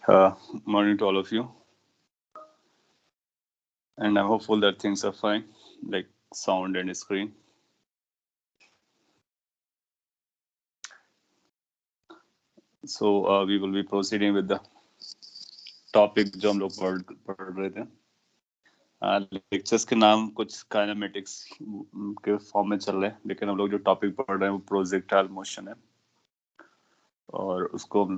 Morning to all of you, and I'm hopeful that things are fine, like sound and screen. So we will be proceeding with the topic जो हम लोग पढ़ रहे थे. Lectures के नाम कुछ काइनेमेटिक्स के फॉर्म में चल रहे हैं, लेकिन हम लोग जो टॉपिक पढ़ रहे हैं वो प्रोजेक्टाइल मोशन है और उसको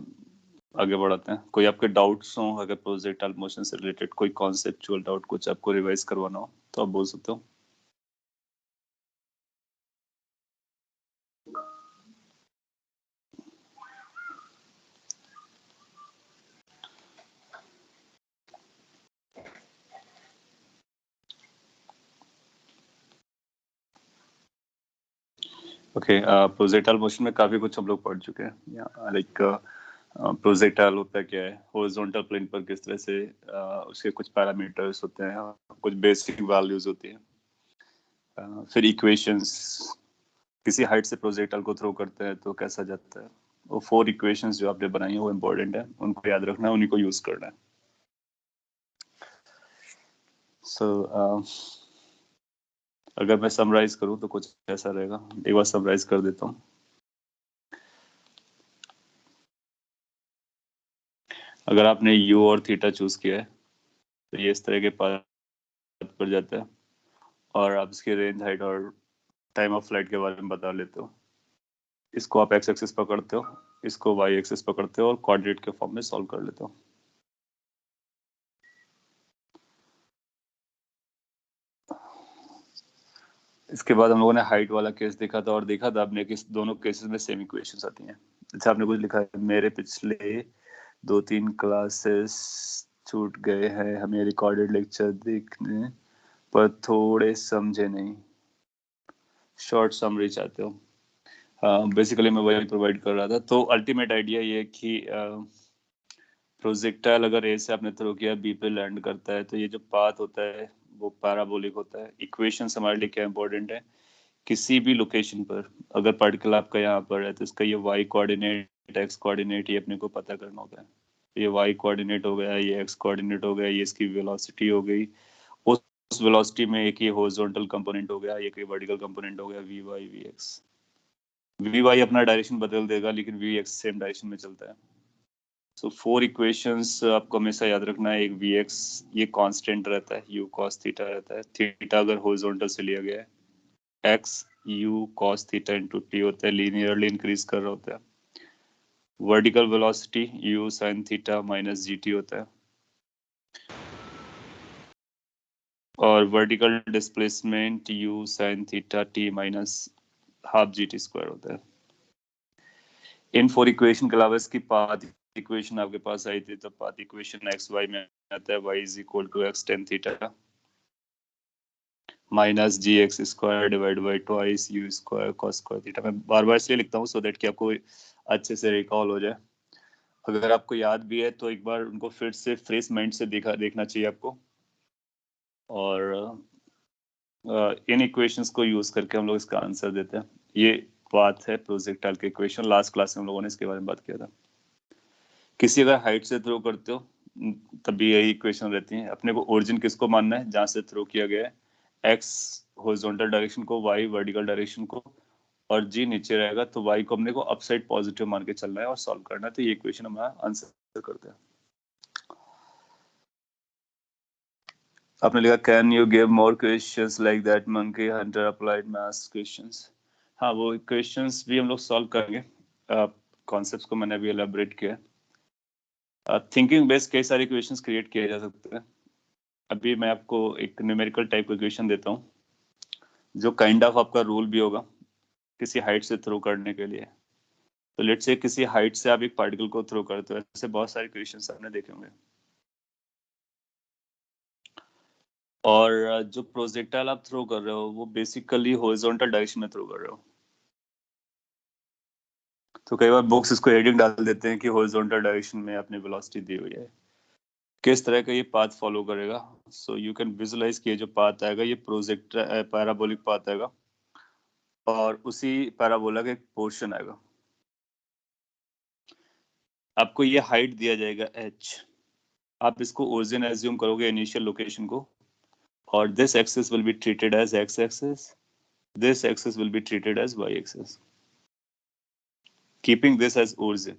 आगे बढ़ाते हैं. कोई आपके डाउट्स हो, अगर प्रोजेक्टाइल मोशन से रिलेटेड कोई कॉन्सेप्चुअल डाउट कुछ आपको रिवाइज करवाना हो तो आप बोल सकते हो. ओके, प्रोजेक्टाइल मोशन में काफी कुछ हम लोग पढ़ चुके हैं. लाइक प्रोजेक्टाइल होता है क्या है, हॉरिजॉन्टल प्लेन पर किस तरह से उसके कुछ पैरामीटर्स होते हैं, कुछ बेसिक वैल्यूज होती हैं. फिर इक्वेशंस, किसी हाइट से प्रोजेक्टाइल को थ्रो करते हैं तो कैसा जाता है. वो 4 इक्वेशंस जो आपने बनाई है वो इम्पोर्टेंट है, उनको याद रखना है, उन्हीं को यूज करना है. सो अगर मैं समराइज करूं तो कुछ ऐसा रहेगा. एक बार समराइज कर देता हूं. अगर आपने यू और थीटा चूज किया है तो ये इस तरह के पाथ पर जाता है और आप इसकी रेंज, हाइट और टाइम ऑफ फ्लाइट के बारे में बता लेते हो. इसको आप एक्स एक्सिस पकड़ते हो, इसको वाई एक्सिस पकड़ते हो और कोऑर्डिनेट के फॉर्म में सॉल्व कर लेते हो. इसके बाद हम लोगों ने हाइट वाला केस देखा था और देखा था आपने कि दोनों केसेस में सेम इक्वेशंस आती हैं. अच्छा, आपने कुछ लिखा है, मेरे पिछले 2-3 क्लासेस छूट गए हैं, हमें रिकॉर्डेड लेक्चर देखने पर थोड़े समझे नहीं. शॉर्ट समरी चाहते हो. बेसिकली मैं वही प्रोवाइड कर रहा था. तो अल्टीमेट आइडिया ये कि प्रोजेक्टाइल अगर ए से आपने थ्रो किया, बी पे लैंड करता है, तो ये जो पाथ होता है वो पैराबोलिक होता है. इक्वेशन हमारे लिए क्या इंपॉर्टेंट है, किसी भी लोकेशन पर अगर पार्टिकल आपका यहाँ पर है तो इसका ये वाई कोऑर्डिनेट, एक्स कोऑर्डिनेट, ये अपने को पता करना होता है. ये वाई कोऑर्डिनेट हो गया, ये एक्स कोऑर्डिनेट हो गया, ये इसकी वेलोसिटी हो गई. उस वेलोसिटी में एक ये हॉरिजॉन्टल कंपोनेंट हो गया, एक वर्टिकल कंपोनेंट हो गया, v y v x. V y अपना डायरेक्शन बदल देगा लेकिन वी एक्स सेम डायरेक्शन में चलता है. सो 4 इक्वेशंस आपको हमेशा याद रखना है. एक वी एक्स ये कांस्टेंट रहता है, यू कॉस थीटा रहता है. थीटा अगर हॉरिजॉन्टल से लिया गया है, x you cos theta into T होता है, लीनियरली इंक्रीज कर रहा होता है. Vertical velocity you sine theta minus G T होता है और vertical displacement you sine theta T minus half g t square होता है. इन 4 इक्वेशन के अलावा इसकी पाथ इक्वेशन आपके पास आई थी, तो पाथ इक्वेशन एक्स वाई में आता है y is equal to x tan theta minus g x square divide by twice u square cos square theta. मैं बार बार इसलिए लिखता हूँ सो दैट कि आपको अच्छे से रिकॉल हो जाए. अगर आपको याद भी है तो एक बार उनको फिर से फ्रेश माइंड से देखना चाहिए आपको. और इन इक्वेशंस को यूज करके हम लोग इसका आंसर देते हैं. ये बात है प्रोजेक्टाइल के इक्वेशन. लास्ट क्लास में हम लोगों ने इसके बारे में बात किया था. किसी अगर हाइट से थ्रो करते हो तभी यही इक्वेशन रहती है. अपने को ओरिजिन किसको मानना है, जहां से थ्रो किया गया है. एक्स हॉरिजॉन्टल डायरेक्शन को, वाई वर्टिकल डायरेक्शन को और जी नीचे रहेगा, तो वाई को अपने को अपसाइड पॉजिटिव मान के चलना है और सॉल्व करना है. तो ये इक्वेशन हमारा आंसर करते हैं. आपने लिखा can you give more questions like that monkey Hunter applied maths questions. हाँ, वो क्वेश्चंस भी हम लोग सॉल्व करेंगे. कॉन्सेप्ट्स को मैंने अभी एलाबोरेट किया. थिंकिंग बेस्ड कई सारे क्वेश्चंस क्रिएट किए जा सकते हैं. अभी मैं आपको एक न्यूमेरिकल टाइप का क्वेश्चन देता हूँ जो काइंड ऑफ आपका रूल भी होगा किसी हाइट से थ्रो करने के लिए. तो लेट्स से किसी हाइट से आप एक पार्टिकल को थ्रो करते हो. ऐसे बहुत सारे क्वेश्चंस आपने देखे होंगे. और जो प्रोजेक्टाइल आप थ्रो कर रहे हो वो बेसिकली हॉरिजॉन्टल डायरेक्शन में थ्रो कर रहे हो. तो कई बार बुक्स इसको हेडिंग डाल देते हैं कि हॉरिजॉन्टल डायरेक्शन में आपने वेलोसिटी दी हुई है. किस तरह का ये पाथ फॉलो करेगा. सो यू कैन विजुलाइज कि जो पाथ आएगा ये प्रोजेक्ट पैराबोलिक पाथ आएगा और उसी पैराबोला का एक पोर्शन आएगा. आपको ये हाइट दिया जाएगा h, आप इसको ओरिजिन एज्यूम करोगे इनिशियल लोकेशन को, और this axis will be treated as x axis, this axis will be treated as y axis, keeping this as origin.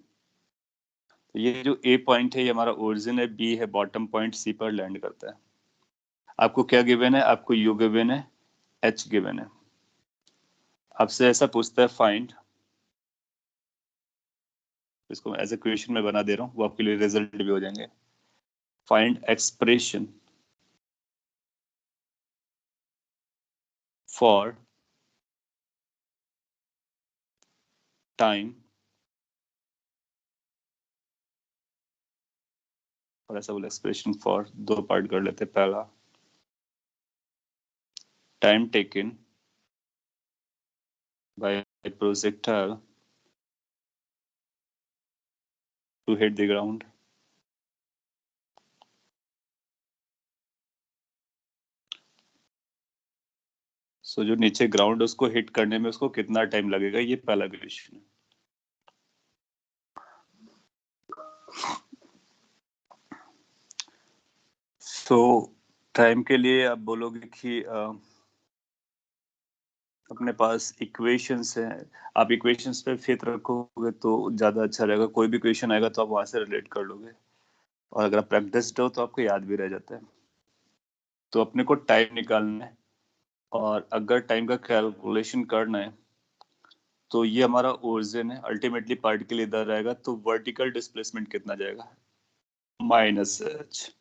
तो ये जो a पॉइंट है ये हमारा ओरिजिन है, b है बॉटम पॉइंट, c पर लैंड करता है। आपको क्या गिवन है? आपको u गिवन है, h गिवन है। आपसे ऐसा पूछता है फाइंड, इसको एज ए क्वेश्चन में बना दे रहा हूँ, वो आपके लिए रिजल्ट भी हो जाएंगे। फाइंड एक्सप्रेशन फॉर टाइम, और ऐसा बोला एक्सप्रेशन फॉर, दो पार्ट कर लेते हैं। पहला time taken by projectile to hit the ground, so जो नीचे ग्राउंड उसको हिट करने में उसको कितना टाइम लगेगा, ये पहला क्वेश्चन है। सो टाइम के लिए आप बोलोगे कि अपने पास इक्वेशंस हैं, आप इक्वेशंस पे फेथ रखोगे तो ज्यादा अच्छा रहेगा। कोई भी क्वेश्चन आएगा तो आप वहां से रिलेट कर लोगे, और अगर आप प्रैक्टिस्ड हो तो आपको याद भी रह जाता है। तो अपने को टाइम निकालना है, और अगर टाइम का कैलकुलेशन करना है तो ये हमारा ओरिजिन है, अल्टीमेटली पार्टिकल इधर रहेगा, तो वर्टिकल डिस्प्लेसमेंट कितना जाएगा, -h।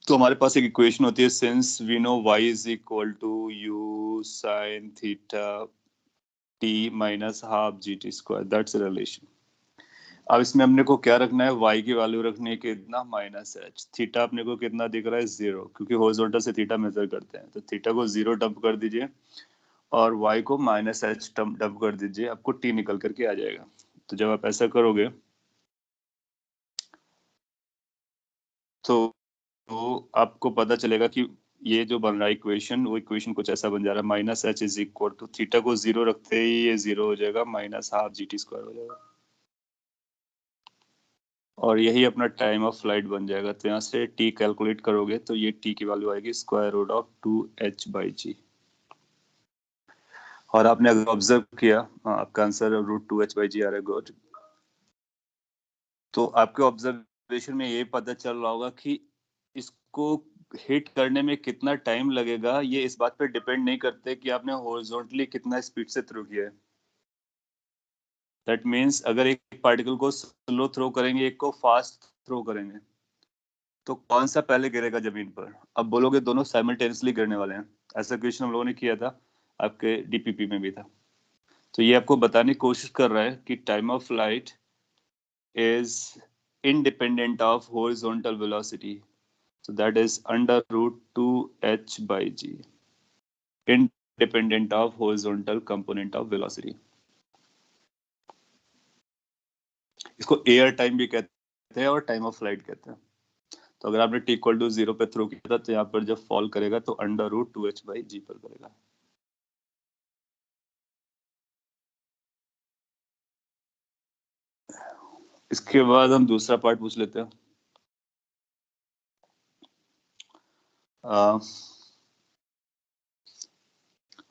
तो हमारे पास एक इक्वेशन होती है, since we know y is equal to u sin theta t minus half g t square, that's relation. अब इसमें अपने को क्या रखना है, y की वैल्यू रखनी है कितना, -h। थीटा अपने को कितना दिख रहा है, 0, क्योंकि हॉरिजॉन्टल से थीटा मेजर करते हैं, तो थीटा को 0 डंप कर दीजिए और y को -h डंप कर दीजिए, आपको t निकल करके आ जाएगा। तो जब आप ऐसा करोगे तो आपको पता चलेगा कि ये जो बन रहा है इक्वेशन, वो इक्वेशन कुछ ऐसा बन जा रहा है, -h is equal to, theta को 0 रखते ही ये 0 हो जाएगा, minus half g t square हो जाएगा, और यही अपना टाइम ऑफ फ्लाइट बन जाएगा। तो यहाँ से t कैलकुलेट करोगे तो ये t की वैल्यू आएगी √2h/g, और आपने अगर ऑब्जर्व किया, आपका आंसर √2h/g आ रहा है, गुड। तो आपके ऑब्जर्वेशन में ये पता चल रहा होगा कि इसको हिट करने में कितना टाइम लगेगा, ये इस बात पे डिपेंड नहीं करते कि आपने हॉरिजॉन्टली कितना स्पीड से थ्रो किया है। दैट मीन्स अगर एक पार्टिकल को स्लो थ्रो करेंगे, एक को फास्ट थ्रो करेंगे, तो कौन सा पहले गिरेगा जमीन पर? अब बोलोगे दोनों साइमल्टेनियसली गिरने वाले हैं, ऐसा क्वेश्चन हम लोगों ने किया था, आपके डीपीपी में भी था। तो ये आपको बताने की कोशिश कर रहा है कि time of flight is independent of horizontal velocity. So that is under √2h/g, independent of horizontal component of velocity. इसको एयर टाइम भी कहते हैं और टाइम ऑफ फ्लाइट कहते हैं। तो अगर आपने t इक्वल टू 0 पे थ्रो किया था, तो यहाँ पर जब फॉल करेगा तो under √2h/g पर करेगा। इसके बाद हम दूसरा पार्ट पूछ लेते हैं।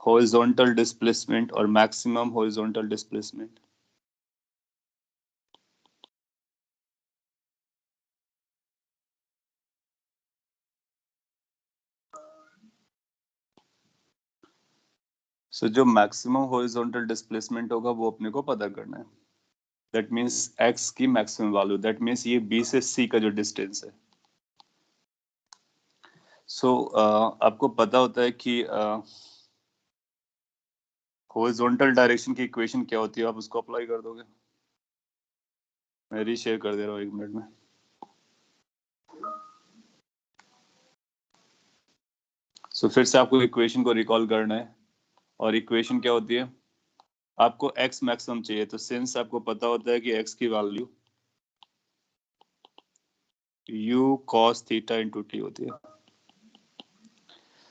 हॉरिजॉन्टल डिस्प्लेसमेंट और मैक्सिमम हॉरिजॉन्टल डिस्प्लेसमेंट। सो जो मैक्सिमम हॉरिजॉन्टल डिस्प्लेसमेंट होगा वो अपने को पता करना है। दैट मीन्स x की मैक्सिमम वैल्यू, दैट मीन्स ये b से c का जो डिस्टेंस है। सो आपको पता होता है कि हॉरिजॉन्टल डायरेक्शन की इक्वेशन क्या होती है, आप उसको अप्लाई कर दोगे। मैं रीशेयर कर दे रहा हूँ 1 मिनट में। सो फिर से आपको इक्वेशन को रिकॉल करना है, और इक्वेशन क्या होती है, आपको x मैक्सिमम चाहिए, तो सिंस आपको पता होता है कि x की value u cos theta into T होती है।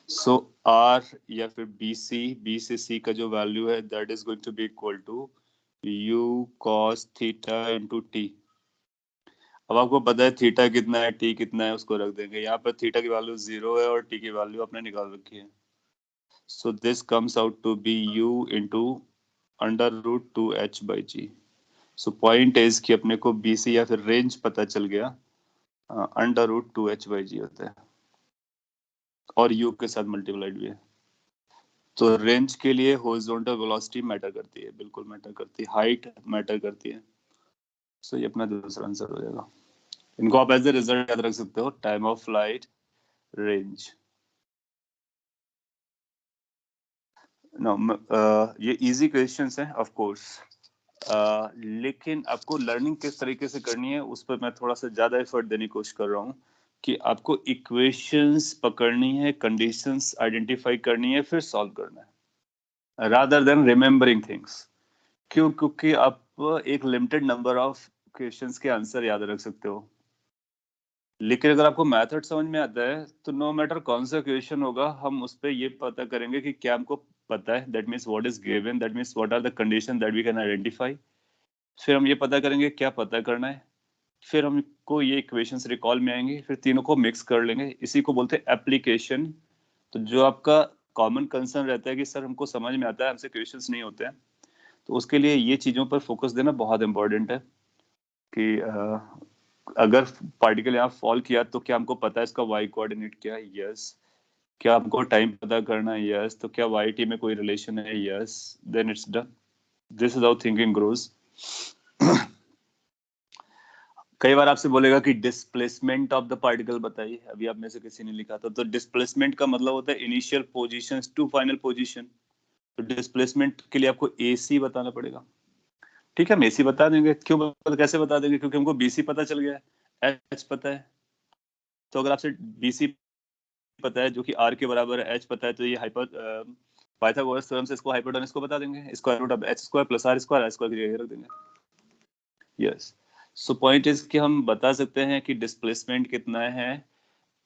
सो r या फिर b से c का जो वैल्यू है, that is going to be equal to u cos theta into t. अब आपको पता है थीटा कितना है, टी कितना है, उसको रख देंगे। यहाँ पर थीटा की वैल्यू 0 है और टी की वैल्यू आपने निकाल रखी है। So this comes out to be u into √2h/g। So point is कि अपने को BC या फिर रेंज पता चल गया, √2h/g होता है और u के साथ मल्टीप्लाइड भी है। तो रेंज के लिए हॉरिजॉन्टल वेलोसिटी मैटर करती है, बिल्कुल मैटर करती है, हाइट मैटर करती है। सो ये अपना दूसरा आंसर हो जाएगा। इनको आप एज ए रिजल्ट याद रख सकते हो, time of flight, range. No, ये इजी क्वेश्चंस हैं ऑफ कोर्स, लेकिन आपको लर्निंग किस तरीके से करनी है उस पर मैं थोड़ा सा ज्यादा एफर्ट देने की कोशिश कर रहा हूँ कि आपको इक्वेशंस पकड़नी है, कंडीशंस आइडेंटिफाई करनी है, फिर सॉल्व करना है, रादर देन रिमेम्बरिंग थिंग्स। क्यों? क्योंकि आप एक लिमिटेड नंबर ऑफ क्वेश्चंस के आंसर याद रख सकते हो, लेकिन अगर आपको मेथड समझ में आता है तो नो मैटर कौन सा क्वेश्चन होगा, हम उस पर ये पता करेंगे कि क्या हमको पता है, that means what is given, that means what are the condition that we can identify. फिर हम ये पता करेंगे क्या पता करना है, फिर हमको ये इक्वेशंस रिकॉल में आएंगे, फिर तीनों को मिक्स कर लेंगे, इसी को बोलते हैं एप्लीकेशन। तो जो आपका कॉमन कंसर्न रहता है कि सर हमको समझ में आता है, हमसे क्वेश्चंस नहीं होते हैं, तो उसके लिए ये चीज़ों पर फोकस देना बहुत इंपॉर्टेंट है कि अगर पार्टिकल यहाँ फॉल किया तो क्या हमको पता है इसका वाई कोऑर्डिनेट क्या है, यस। क्या हमको टाइम पता करना है, यस। तो क्या वाई टी में कोई रिलेशन है, yes. Then it's done. This is how thinking grows. कई बार आपसे बोलेगा कि डिस्प्लेसमेंट ऑफ द पार्टिकल बताइए, अभी आप में से किसी ने लिखा था। तो डिस्प्लेसमेंट का मतलब होता है initial position to final position. तो डिस्प्लेसमेंट के लिए आपको AC बताना पड़ेगा। ठीक है, हम AC बता देंगे। क्यों कैसे बता देंगे? क्योंकि हमको BC पता चल गया है, H पता है। तो अगर आपसे BC पता है जो कि R के बराबर है, H पता है, तो ये पाइथागोरस थ्योरम से इसको हाइपोटेनस को बता देंगे, square root of H² + R² की जगह रख देंगे। यस। सो पॉइंट इज कि हम बता सकते हैं कि डिस्प्लेसमेंट कितना है,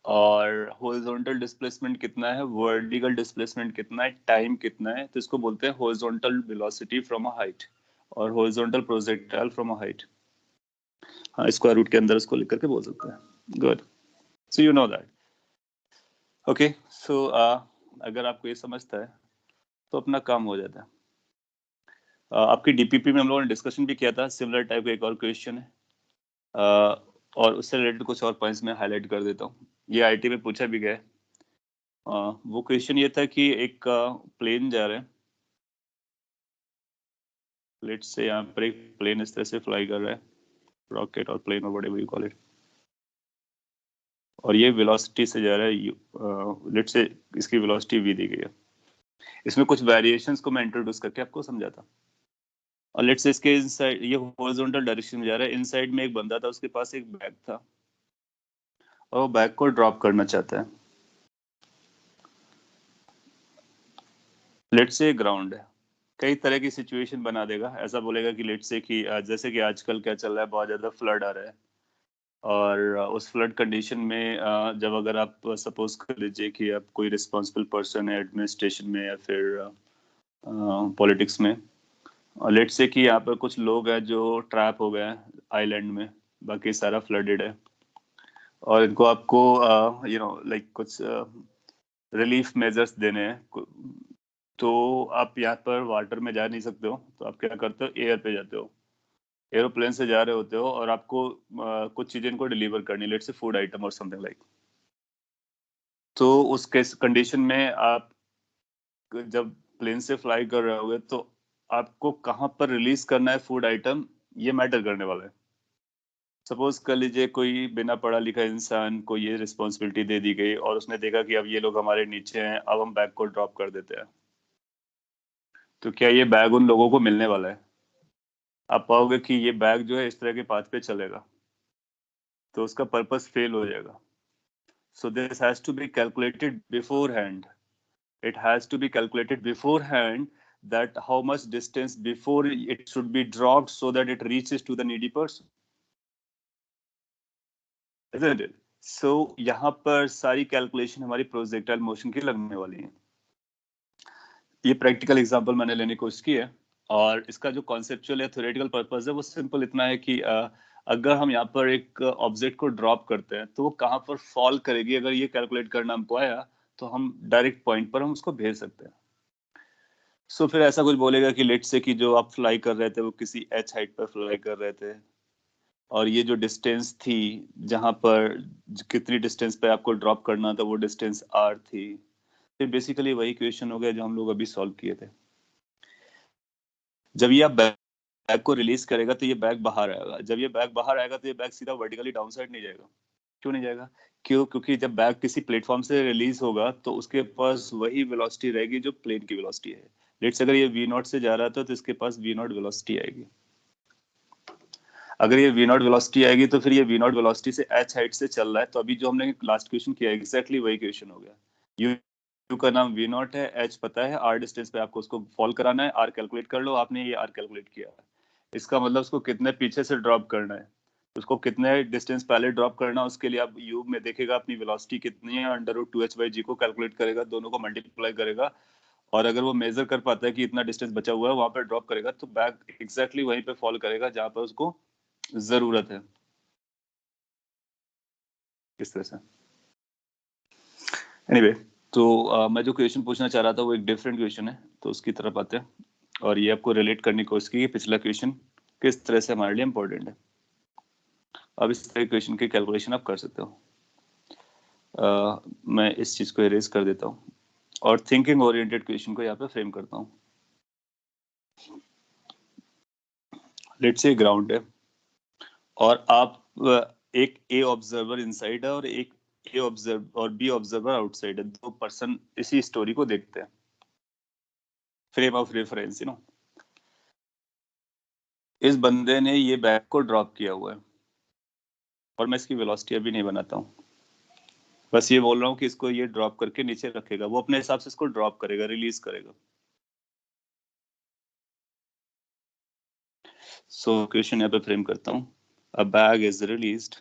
और हॉरिजॉन्टल डिस्प्लेसमेंट कितना है, वर्टिकल डिस्प्लेसमेंट कितना है, टाइम कितना है। तो इसको बोलते हैं horizontal velocity from a height और horizontal projectile from a height. हाँ, स्क्वायर रूट के अंदर इसको लिख करके बोल सकते हैं। Good, so you know that. Okay, so अगर आपको ये समझता है तो अपना काम हो जाता है। आपकी DPP में हम लोगों ने डिस्कशन भी किया था, सिमिलर टाइप का एक और क्वेश्चन है, और उससे रिलेटेड कुछ और पॉइंट्स मैं हाईलाइट कर देता हूँ। ये IT में पूछा भी गया है। वो क्वेश्चन ये था कि एक प्लेन जा रहा है, लेट्स से यहाँ पर एक प्लेन इस तरह से फ्लाई कर रहा है, रॉकेट और प्लेन और व्हाटएवर यू कॉल इट, और ये वेलोसिटी से जा रहा है, लेट्स से इसकी वेलोसिटी v दी गई है। इसमें कुछ वेरिएशंस को मैं इंट्रोड्यूस करके आपको समझाता। और लेट्स से इसके इनसाइड ये हॉरिजॉन्टल डायरेक्शन में जा रहा है, इनसाइड में एक बंदा था, उसके पास एक बैग था और वो बैग को ड्रॉप करना चाहता है। लेट्स से ग्राउंड है, कई तरह की सिचुएशन बना देगा। ऐसा बोलेगा कि लेट्स से कि जैसे कि आजकल क्या चल रहा है, बहुत ज्यादा फ्लड आ रहा है, और उस फ्लड कंडीशन में जब अगर आप सपोज कर लीजिए कि आप कोई रिस्पॉन्सिबल पर्सन है एडमिनिस्ट्रेशन में या फिर पॉलिटिक्स में, और लेट्स से कि यहाँ पर कुछ लोग हैं जो ट्रैप हो गए हैं आइलैंड में, बाकी सारा फ्लडेड है, और इनको आपको लाइक कुछ रिलीफ मेजर्स देने हैं। तो आप यहाँ पर वाटर में जा नहीं सकते हो, तो आप क्या करते हो, एयर पे जाते हो, एरोप्लेन से जा रहे होते हो, और आपको कुछ चीजें इनको डिलीवर करनी, लेट्स से फूड आइटम और समथिंग लाइक। तो उस केस कंडीशन में आप जब प्लेन से फ्लाई कर रहे होगे तो आपको कहाँ पर रिलीज करना है फूड आइटम, ये मैटर करने वाला है। सपोज कर लीजिए कोई बिना पढ़ा लिखा इंसान को ये रिस्पॉन्सिबिलिटी दे दी गई, और उसने देखा कि अब ये लोग हमारे नीचे हैं, अब हम बैग को ड्रॉप कर देते हैं। तो क्या ये बैग उन लोगों को मिलने वाला है? आप पाओगे कि ये बैग जो है इस तरह के पाथ पे चलेगा, तो उसका पर्पस फेल हो जाएगा। So this has to be calculated beforehand. It has to be calculated beforehand that how much distance before it should be dropped so that it reaches to the needy person, isn't it? So यहाँ पर सारी calculation हमारी projectile motion की लगने वाली है। ये practical example मैंने लेने की कोशिश की है, और इसका जो कॉन्सेप्चुअल या थ्योरेटिकल पर्पस है वो सिंपल इतना है कि अगर हम यहाँ पर एक ऑब्जेक्ट को ड्रॉप करते हैं तो वो कहाँ पर फॉल करेगी, अगर ये कैलकुलेट करना हमको आया तो हम डायरेक्ट पॉइंट पर हम उसको भेज सकते हैं। सो फिर ऐसा कुछ बोलेगा कि लेट से कि जो आप फ्लाई कर रहे थे वो किसी एच हाइट पर फ्लाई कर रहे थे, और ये जो डिस्टेंस थी जहां पर कितनी डिस्टेंस पे आपको ड्रॉप करना था वो डिस्टेंस आर थी। फिर बेसिकली वही क्वेश्चन हो गया जो हम लोग अभी सॉल्व किए थे। जब ये आप बैग को रिलीज करेगा तो ये बैग बाहर आएगा, जब ये बैग बाहर आएगा तो ये बैग सीधा वर्टिकली डाउन साइड नहीं जाएगा। क्यों नहीं जाएगा? क्योंकि जब बैग किसी प्लेटफॉर्म से रिलीज होगा तो उसके पास वही वेलोसिटी रहेगी जो प्लेन की वेलोसिटी है। लेट्स अगर ये वी नॉट से जा रहा था तो इसके पास वी नॉट वेलोसिटी आएगी। अगर ये वी नॉट वेलोसिटी आएगी तो फिर ये वी नॉट वेलोसिटी से एच हाइट से चल रहा है, तो अभी जो हमने लास्ट क्वेश्चन किया एग्जैक्टली वही क्वेश्चन हो गया। यू का नाम वी नॉट है, एच पता है, आर डिस्टेंस पे आपको उसको फॉल कराना है, आर कैलकुलेट कर लो, आपने ये आर कैलकुलेट किया है। इसका मतलब उसको कितने पीछे से ड्रॉप करना है, उसको कितने डिस्टेंस पहले ड्रॉप करना है, उसके लिए आप यू में देखेगा अपनी वेलोसिटी कितनी है, अंडर रूट 2h/g को कैलकुलेट करेगा, दोनों को मल्टीप्लाई करेगा, और अगर वो मेजर कर पाता है कि इतना डिस्टेंस बचा हुआ है वहां पर ड्रॉप करेगा, तो बैग एग्जैक्टली वहीं पे फॉल करेगा जहां पर उसको जरूरत है। किस तरह से? एनीवे, तो मैं जो क्वेश्चन पूछना चाह रहा था वो एक डिफरेंट क्वेश्चन है, तो उसकी तरफ आते हैं और ये आपको रिलेट करने की कोशिश की पिछला क्वेश्चन किस तरह से हमारे लिए इंपॉर्टेंट है। अब इस तरह के क्वेश्चन की कैलकुलेशन आप कर सकते हो। मैं इस चीज को इरेज कर देता हूँ और थिंकिंग ओरिएंटेड क्वेश्चन को यहाँ पे फ्रेम करता हूँ। लेट्स से ग्राउंड है और आप एक ए ऑब्जर्वर इनसाइड है और एक ए ऑब्जर्व और बी ऑब्जर्वर आउटसाइड है, दो पर्सन इसी स्टोरी को देखते हैं। फ्रेम ऑफ रेफरेंस, इस बंदे ने ये बैग को ड्रॉप किया हुआ है और मैं इसकी वेलोसिटी अभी नहीं बनाता हूँ, बस ये बोल रहा हूँ कि इसको ये ड्रॉप करके नीचे रखेगा, वो अपने हिसाब से इसको ड्रॉप करेगा, रिलीज करेगा। सो क्वेश्चन यहाँ पे फ्रेम करता हूँ। अ bag is released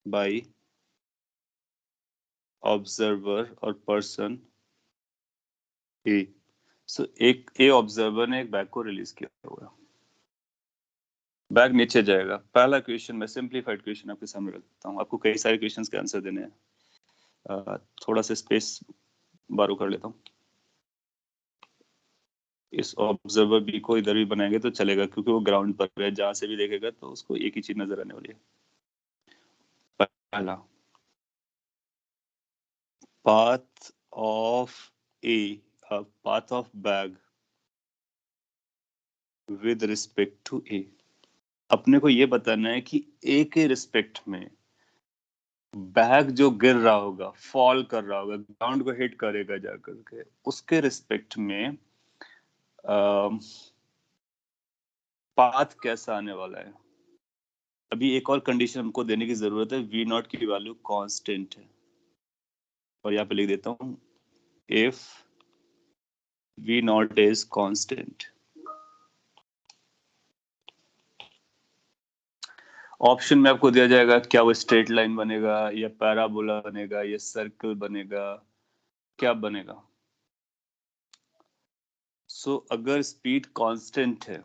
by observer और पर्सन ए। सो एक ए ऑब्जर्वर ने एक बैग को रिलीज किया हुआ है, बैग नीचे जाएगा। पहला क्वेश्चन मैं सिंपलीफाइड क्वेश्चन आपके सामने रखता हूँ, आपको कई सारे क्वेश्चंस के आंसर देने हैं। थोड़ा सा स्पेस बारो कर लेता हूँ। इस ऑब्जर्वर बी को इधर भी बनाएंगे तो चलेगा क्योंकि वो ग्राउंड पर है, जहां से भी देखेगा तो उसको एक ही चीज नजर आने वाली है। पहला, path of A, path of bag with respect to A. अपने को ये बताना है कि ए के रिस्पेक्ट में बैग जो गिर रहा होगा, फॉल कर रहा होगा, ग्राउंड को हिट करेगा जाकर के, उसके रिस्पेक्ट में पाथ कैसा आने वाला है। अभी एक और कंडीशन हमको देने की जरूरत है, वी नॉट की वैल्यू कांस्टेंट है, और यहाँ पे लिख देता हूँ if v naught is constant. Option में आपको दिया जाएगा क्या वो स्ट्रेट लाइन बनेगा या पैराबोला बनेगा या सर्कल बनेगा, क्या बनेगा। सो अगर स्पीड कांस्टेंट है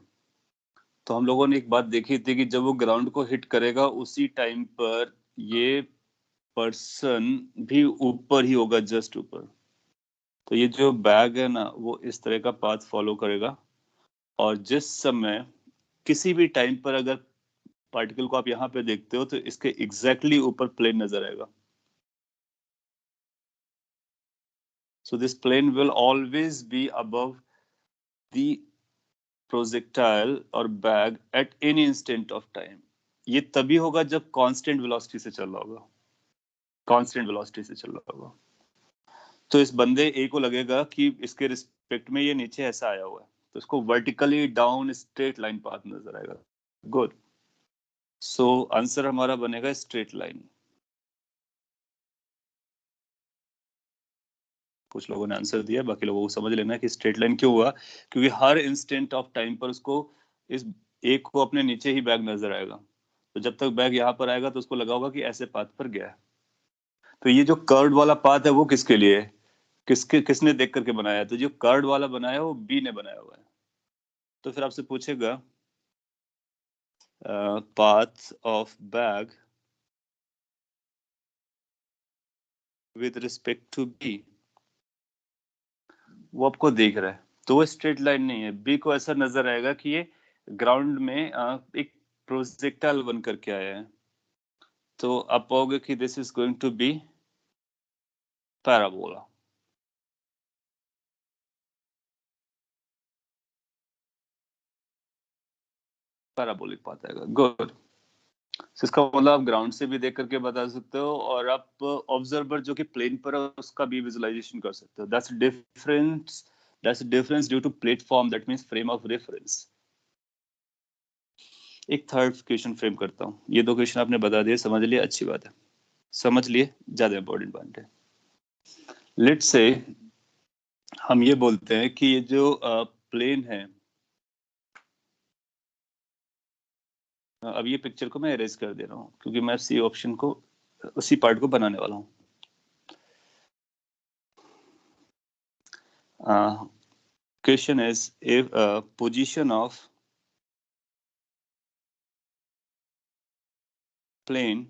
तो हम लोगों ने एक बात देखी थी कि जब वो ग्राउंड को हिट करेगा उसी टाइम पर ये पर्सन भी ऊपर ही होगा, जस्ट ऊपर। तो ये जो बैग है ना वो इस तरह का पाथ फॉलो करेगा, और जिस समय किसी भी टाइम पर अगर पार्टिकल को आप यहाँ पे देखते हो तो इसके एग्जैक्टली ऊपर प्लेन नजर आएगा। So this plane will always be above the projectile और bag at any instant of time. ये तभी होगा जब कांस्टेंट वेलोसिटी से चल रहा होगा, कांस्टेंट वेलोसिटी से चल रहा होगा। तो इस बंदे ए को लगेगा कि इसके रिस्पेक्ट में ये नीचे ऐसा आया हुआ है, तो इसको vertically down straight line path नजर आएगा। गुड। सो आंसर हमारा बनेगा स्ट्रेट लाइन। कुछ लोगों ने आंसर दिया, बाकी लोगों को समझ लेना है कि स्ट्रेट लाइन क्यों हुआ, क्योंकि हर इंस्टेंट ऑफ टाइम पर उसको इस एक को अपने नीचे ही बैग नजर आएगा, तो जब तक बैग यहाँ पर आएगा तो उसको लगा होगा कि ऐसे पाथ पर गया है। तो ये जो कर्व वाला पाथ है वो किसके लिए है, किसने देख करके बनाया है, तो जो कर्व वाला बनाया है वो बी ने बनाया हुआ है। तो फिर आपसे पूछेगा path of bag with respect to b, वो आपको दिख रहा है तो वो स्ट्रेट लाइन नहीं है। बी को ऐसा नजर आएगा कि ये ग्राउंड में एक प्रोजेक्टाइल बन करके आया है, तो आप पाओगे कि this is going to be parabola. Parabolic path आएगा। गुड। इसका मतलब आप ग्राउंड से भी देख करके बता सकते हो, और आप ऑब्जर्वर जो कि प्लेन पर है उसका भी विजुअलाइजेशन कर सकते हो। That's difference due to platform, that means frame of reference. एक थर्ड क्वेश्चन फ्रेम करता हूँ। ये दो क्वेश्चन आपने बता दिए, समझ लिए, अच्छी बात है, समझ लिए, ज्यादा इंपॉर्टेंट बात है। लेट्स से हम ये बोलते हैं कि ये जो प्लेन है, अब ये पिक्चर को मैं इरेज कर दे रहा हूँ क्योंकि मैं सी ऑप्शन को, उसी पार्ट को बनाने वाला हूँ। Question is, if position of plane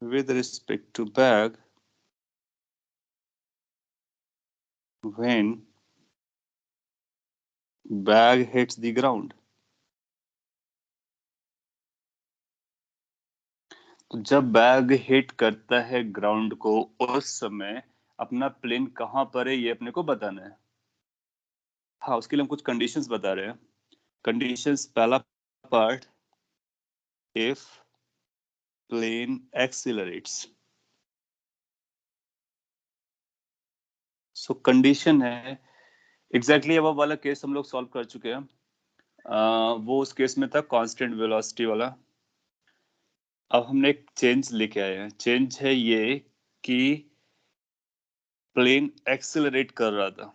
with respect to bag when bag hits the ground. तो जब बैग हिट करता है ग्राउंड को, उस समय अपना प्लेन कहां पर है ये अपने को बताना है। हाँ, उसके लिए हम कुछ कंडीशंस बता रहे हैं। कंडीशंस, पहला part, if plane accelerates. So condition है एग्जैक्टली अब वाला केस हम लोग सॉल्व कर चुके हैं। वो उस केस में था कांस्टेंट वेलोसिटी वाला। अब हमने एक चेंज लेके आए हैं। चेंज है ये कि प्लेन एक्सेलरेट कर रहा था।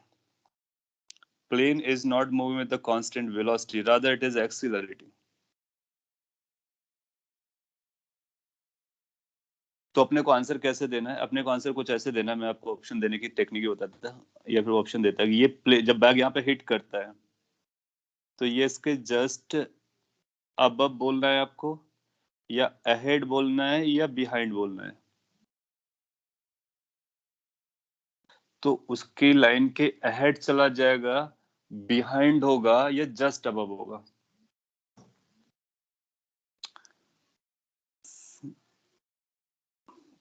Plane is not moving with the constant velocity, rather it is accelerating. तो अपने को आंसर कैसे देना है? अपने को आंसर कुछ ऐसे देना है, मैं आपको ऑप्शन देने की टेक्निक बताता या फिर ऑप्शन देता है। ये जब बैग यहाँ पे हिट करता है तो ये इसके जस्ट अब बोलना है आपको, या अहेड बोलना है, या बिहाइंड बोलना है। तो उसकी लाइन के अहेड चला जाएगा, बिहाइंड होगा, या जस्ट अबव होगा।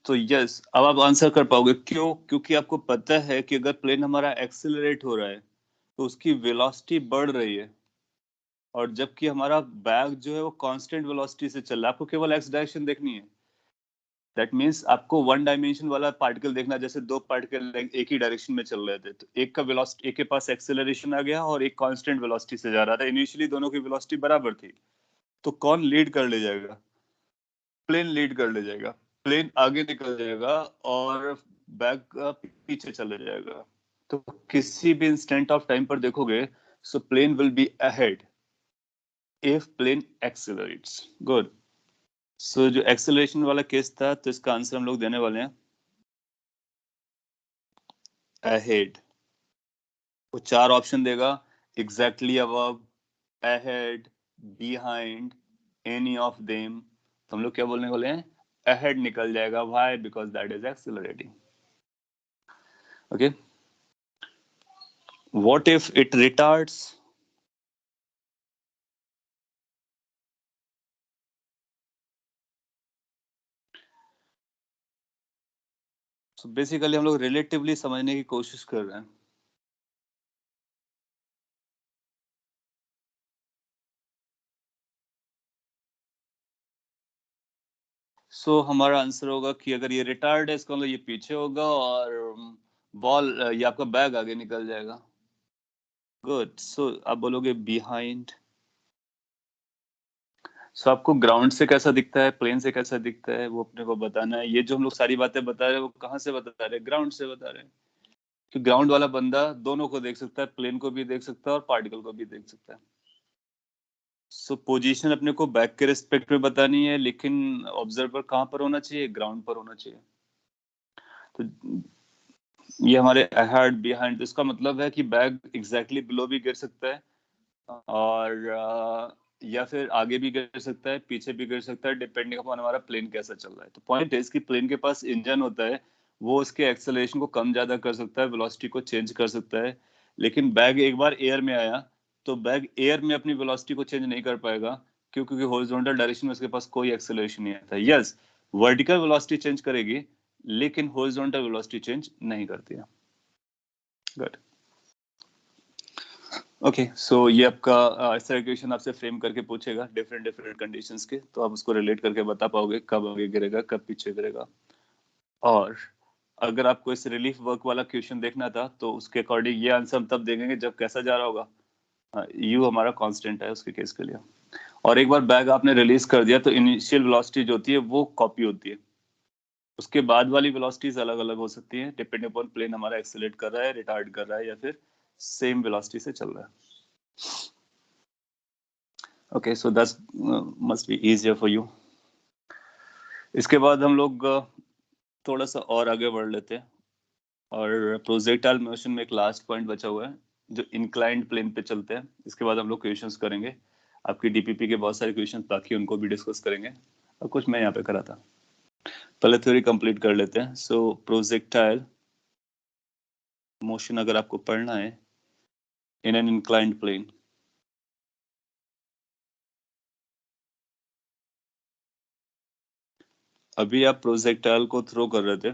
तो यस, अब आप आंसर कर पाओगे। क्यों? क्योंकि आपको पता है कि अगर प्लेन हमारा एक्सेलरेट हो रहा है तो उसकी वेलोसिटी बढ़ रही है, और जबकि हमारा बैग जो है वो कांस्टेंट वेलोसिटी से चल रहा है। आपको केवल एक्स डायरेक्शन देखनी है। दैट मींस आपको वन डायमेंशन वाला पार्टिकल देखना, जैसे दो पार्टिकल एक ही डायरेक्शन में चल रहे थे, तो एक का वेलोसिटी, एक के पास एक्सेलरेशन आ गया और एक कांस्टेंट वेलोसिटी से जा रहा था। इनिशियली दोनों की वेलोसिटी बराबर थी, तो कौन लीड कर ले जाएगा? प्लेन लीड कर ले जाएगा। प्लेन आगे निकल जाएगा और बैग का पीछे चले जाएगा। तो किसी भी इंस्टेंट ऑफ टाइम पर देखोगे, so plane will be ahead if plane accelerates. Good. So जो एक्सेलरेशन वाला केस था, तो इसका आंसर हम लोग देने वाले हैं अहेड। वो चार ऑप्शन देगा, exactly above, ahead, behind, any of them. तो हम लोग क्या बोलने वाले हैं? अहेड निकल जाएगा। Why? Because that is accelerating. Okay. What if it retards? So basically हम लोग रिलेटिवली समझने की कोशिश कर रहे हैं। हमारा आंसर होगा कि अगर ये रिटार्ड है, इसका मतलब ये पीछे होगा, और बॉल, ये आपका बैग आगे निकल जाएगा। गुड। आप बोलोगे बिहाइंड। आपको ग्राउंड से कैसा दिखता है, प्लेन से कैसा दिखता है, वो अपने को बताना है। ये जो हम लोग सारी बातें बता रहे हैं, वो कहाँ से बता रहे हैं? ग्राउंड से बता रहे हैं। कि ग्राउंड वाला बंदा दोनों को देख सकता है, प्लेन को भी देख सकता है और पार्टिकल को भी देख सकता है। पोजीशन अपने को बैक के रिस्पेक्ट में बतानी है, लेकिन ऑब्जर्वर कहाँ पर होना चाहिए? ग्राउंड पर होना चाहिए। तो ये हमारे अहेड बिहाइंड, तो इसका मतलब है कि बैग एग्जैक्टली बिलो भी गिर सकता है और या फिर आगे भी गिर सकता है, पीछे भी गिर सकता है, डिपेंडिंग अपॉन हमारा प्लेन कैसा चल रहा है। तो पॉइंट है कि प्लेन के पास इंजन होता है, वो उसके एक्सेलरेशन को कम ज्यादा कर सकता है, वेलोसिटी को चेंज कर सकता है। लेकिन बैग एक बार एयर में आया तो बैग एयर में अपनी वेलोसिटी को चेंज नहीं कर पाएगा, क्योंकि हॉरिजॉन्टल डायरेक्शन में उसके पास कोई एक्सेलरेशन नहीं आता। यस, वर्टिकल वेलोसिटी चेंज करेगी, लेकिन हॉरिजॉन्टल वेलोसिटी चेंज नहीं करती है। गुड। ओके, सो ये आपका ऐसा इक्वेशन आपसे फ्रेम करके पूछेगा डिफरेंट डिफरेंट कंडीशंस के, तो आप उसको रिलेट करके बता पाओगे कब आगे गिरेगा, कब पीछे गिरेगा। और अगर आपको इस रिलीफ वर्क वाला क्वेश्चन देखना था तो उसके अकॉर्डिंग ये आंसर हम तब देंगे जब कैसा जा रहा होगा, यू हमारा कांस्टेंट है उसके केस के लिए। और एक बार बैग आपने रिलीज कर दिया तो इनिशियल वेलोसिटी जो होती है वो कॉपी होती है, उसके बाद वाली वेलोसिटीज अलग अलग हो सकती हैं डिपेंडिंग अपॉन प्लेन हमारा एक्सेलरेट कर रहा है, रिटार्ड कर रहा है, या फिर सेम वेलोसिटी से चल रहा है। Okay, so that's must be easier for you. इसके बाद हम लोग थोड़ा सा और आगे बढ़ लेते हैं, और प्रोजेक्टाइल मोशन में एक लास्ट पॉइंट बचा हुआ है जो इंक्लाइंड प्लेन पे चलते हैं। इसके बाद हम लोग क्वेश्चंस करेंगे, आपकी डीपीपी के बहुत सारे क्वेश्चंस बाकी उनको भी डिस्कस करेंगे, और कुछ मैं यहाँ पे करा था। पहले थ्योरी कंप्लीट कर लेते हैं। सो प्रोजेक्टाइल मोशन अगर आपको पढ़ना है इन एन इंक्लाइंड प्लेन, अभी आप प्रोजेक्टाइल को थ्रो कर रहे थे,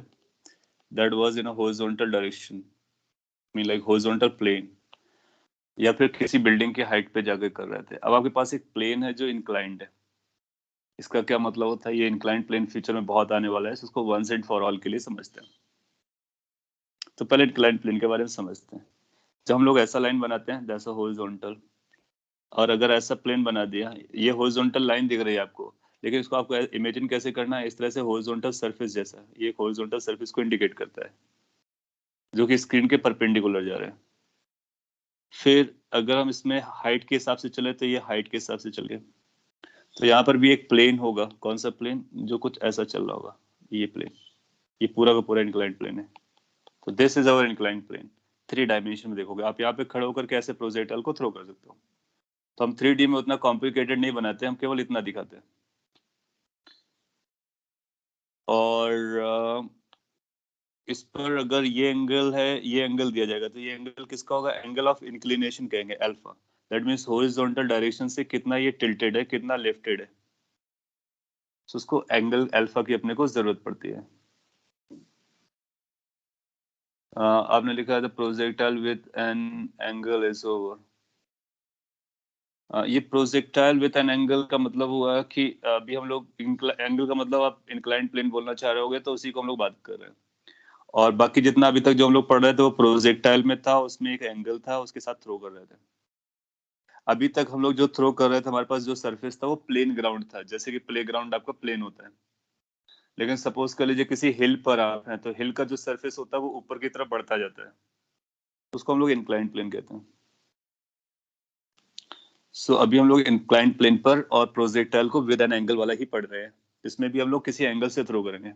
that was in a horizontal direction, mean like horizontal plane, या फिर किसी बिल्डिंग की हाइट पे जाकर कर रहे थे। अब आपके पास एक प्लेन है जो इंक्लाइंड है। इसका क्या मतलब होता है, ये इंक्लाइंड प्लेन फ्यूचर में बहुत आने वाला है, इसको वंस एंड फॉर ऑल के लिए समझते हैं। तो पहले इंक्लाइंड प्लेन के बारे में समझते हैं। जब हम लोग ऐसा लाइन बनाते हैं दैट्स अ हॉरिजॉन्टल, और अगर ऐसा प्लेन बना दिया, ये हॉरिजॉन्टल लाइन दिख रही है आपको, लेकिन इसको आपको इमेजिन कैसे करना है, इस तरह से हॉरिजॉन्टल सरफेस जैसा, ये हॉरिजॉन्टल सरफेस को इंडिकेट करता है जो कि स्क्रीन के परपेंडिकुलर जा रहे हैं। फिर अगर हम इसमें हाइट के हिसाब से चले तो ये हाइट के हिसाब से चले, तो यहाँ पर भी एक प्लेन होगा। कौन सा प्लेन, जो कुछ ऐसा चल रहा होगा, ये प्लेन, ये पूरा का पूरा इंक्लाइंड प्लेन है। तो this is our inclined plane. 3 dimension में देखोगे आप, यहाँ पे खड़े होकर कैसे प्रोजेक्टाइल को थ्रो कर सकते हो। तो हम 3D में उतना कॉम्प्लिकेटेड नहीं बनाते, हम केवल इतना दिखाते हैं। और इस पर अगर ये एंगल है, ये एंगल दिया जाएगा, तो ये एंगल किसका होगा, एंगल ऑफ इंक्लिनेशन कहेंगे, alpha. That means horizontal direction से कितना ये टिल्टेड है, कितना लेफ्टेड है। तो उसको एंगल अल्फा की अपने को जरूरत पड़ती है। आपने लिखा है the projectile with an angle is over. ये प्रोजेक्टाइल विद एन एंगल का मतलब हुआ कि अभी हम लोग एंगल का मतलब आप इंक्लाइंड प्लेन बोलना चाह रहे होगे, तो उसी को हम लोग बात कर रहे हैं। और बाकी जितना अभी तक जो हम लोग पढ़ रहे थे वो प्रोजेक्टाइल में था, उसमें एक एंगल था, उसके साथ थ्रो कर रहे थे। अभी तक हम लोग जो थ्रो कर रहे थे, हमारे पास जो सरफेस था वो प्लेन ग्राउंड था, जैसे कि प्ले ग्राउंड आपका प्लेन होता है। लेकिन सपोज कर लीजिए किसी हिल पर आप हैं, तो हिल का जो सरफेस होता है वो ऊपर की तरफ बढ़ता जाता है, उसको हम लोग इंक्लाइंड प्लेन कहते हैं। सो अभी हम लोग इंक्लाइंड प्लेन पर और प्रोजेक्टाइल को विद एन एंगल वाला ही पढ़ रहे हैं। इसमें भी हम लोग किसी एंगल से थ्रो करेंगे।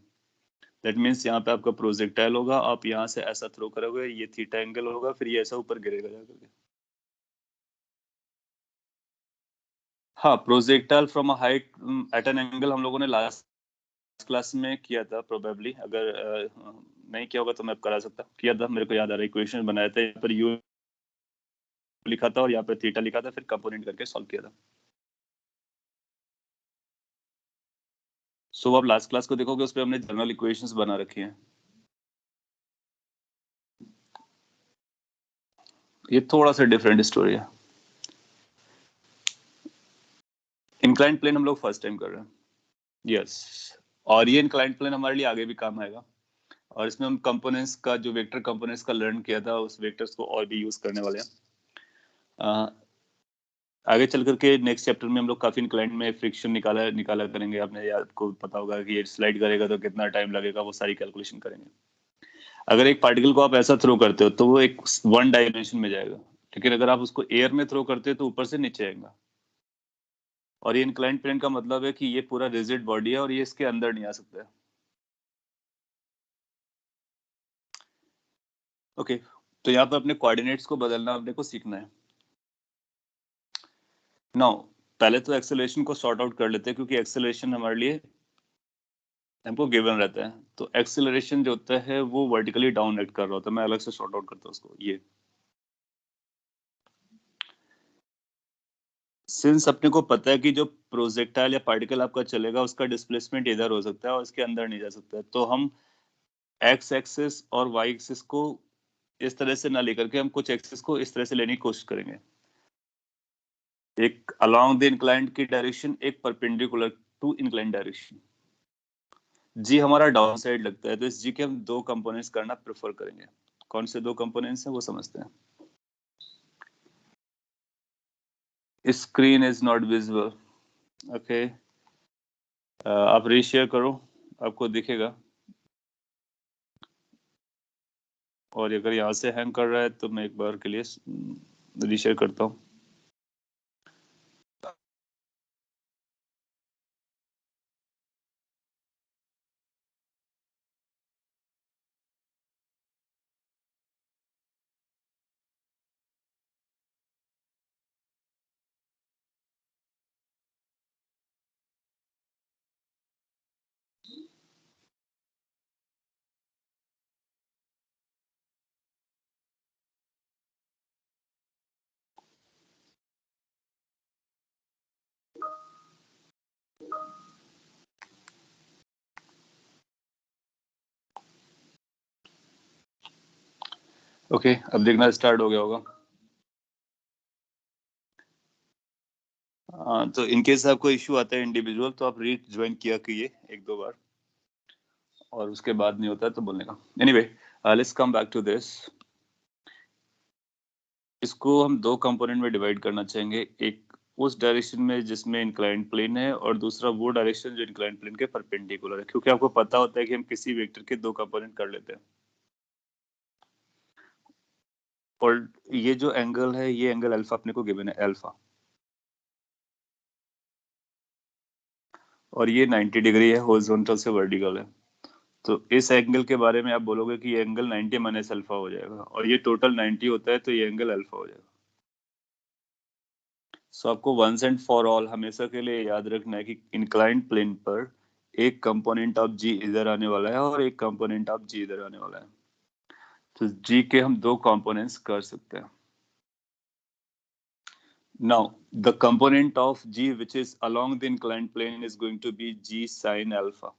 दैट मीन्स यहाँ पे आपका प्रोजेक्टाइल होगा, आप यहाँ से ऐसा थ्रो करोगे, ये थीटा एंगल होगा, फिर ये ऐसा ऊपर गिरेगा जाकर के। हाँ, projectile from a height at an angle हम लोगों ने लास्ट क्लास में किया था प्रोबेबली। अगर नहीं किया होगा तो मैं करा सकता हूँ, किया था, मेरे को याद आ रहा है। इक्वेशन बनाया था, यहाँ पर यू लिखा था और यहाँ पर थीटा लिखा था, फिर कंपोनेंट करके सॉल्व किया था। सो आप लास्ट क्लास को देखोगे, उस पर हमने जनरल इक्वेशंस बना रखी हैं। ये थोड़ा सा डिफरेंट स्टोरी है। इंक्लाइंड प्लेन हम लोग फर्स्ट टाइम कर रहे हैं। यस, और ये इंक्लाइंड प्लेन हमारे लिए आगे भी काम आएगा, और इसमें हम कंपोनेंट्स का, जो वेक्टर कंपोनेंट्स का लर्न किया था, उस वेक्टर्स को और भी यूज करने वाले हैं। आगे चल करके नेक्स्ट चैप्टर में हम लोग काफी इंक्लाइंड में फ्रिक्शन निकाला निकाला करेंगे। आपने, आपको पता होगा कि ये स्लाइड करेगा तो कितना टाइम लगेगा, वो सारी कैलकुलेशन करेंगे। अगर एक पार्टिकल को आप ऐसा थ्रो करते हो तो वो एक 1 डायमेंशन में जाएगा, लेकिन अगर आप उसको एयर में थ्रो करते हो तो ऊपर से नीचे आएगा। और ये इंक्लाइंड प्लेन का मतलब है कि ये पूरा रिजिड बॉडी है और ये इसके अंदर नहीं आ सकता है। ओके, तो यहाँ पर अपने कोऑर्डिनेट्स को बदलना अपने को सीखना है। नाउ पहले तो एक्सेलरेशन को सॉर्ट आउट कर लेते हैं, क्योंकि एक्सेलरेशन हमारे लिए हमको गिवन रहता है। तो एक्सेलरेशन जो होता है वो वर्टिकली डाउन एक्ट कर रहा होता है, मैं अलग से सॉर्ट आउट करता हूँ उसको। ये सिंस अपने को पता है कि जो प्रोजेक्टाइल या पार्टिकल आपका चलेगा उसका डिस्प्लेसमेंट इधर हो सकता है और इसके अंदर नहीं जा सकता है, तो हम एक्स एक्सिस और वाई एक्सिस को इस तरह से ना लेकर के हम कुछ एक्सिस को इस तरह से लेने की कोशिश करेंगे। एक अलोंग द इंक्लाइंड की डायरेक्शन, एक परपेंडिकुलर टू इंक्लाइंड डायरेक्शन। जी हमारा डाउन साइड लगता है, तो इस जी के हम दो कंपोनेंट्स करना प्रेफर करेंगे। कौन से दो कंपोनेंट्स हैं वो समझते हैं। Screen is not visible. Okay, आप रीशेयर करो, आपको दिखेगा। और अगर यहाँ से हैंग कर रहा है तो मैं एक बार के लिए रीशेयर करता हूँ। ओके, अब देखना स्टार्ट हो गया होगा। तो इनकेस आपको इश्यू आता है इंडिविजुअल, तो आप रीड ज्वाइन किया कीजिए एक दो बार, और उसके बाद नहीं होता है तो बोलने का। Anyway, let's come back to this. इसको हम दो कंपोनेंट में डिवाइड करना चाहेंगे, एक उस डायरेक्शन में जिसमें इंक्लाइंड प्लेन है, और दूसरा वो डायरेक्शन जो इंक्लाइंड प्लेन के परपेंडिकुलर है। क्योंकि आपको पता होता है कि हम किसी वेक्टर के दो कंपोनेंट कर लेते हैं। और ये जो एंगल है, ये एंगल अल्फा अपने को गिवन है, अल्फा, और ये 90 डिग्री है, हॉरिजॉन्टल से वर्टिकल है। तो इस एंगल के बारे में आप बोलोगे कि ये एंगल 90 माइनस अल्फा हो जाएगा, और ये टोटल 90 होता है, तो ये एंगल अल्फा हो जाएगा। सो आपको वंस एंड फॉर ऑल हमेशा के लिए याद रखना है कि इंक्लाइंड प्लेन पर एक कंपोनेंट ऑफ जी इधर आने वाला है और एक कंपोनेंट ऑफ जी इधर आने वाला है। तो जी के हम दो कंपोनेंट्स कर सकते हैं। Now the component of g which is along the inclined plane is going to be g sine alpha,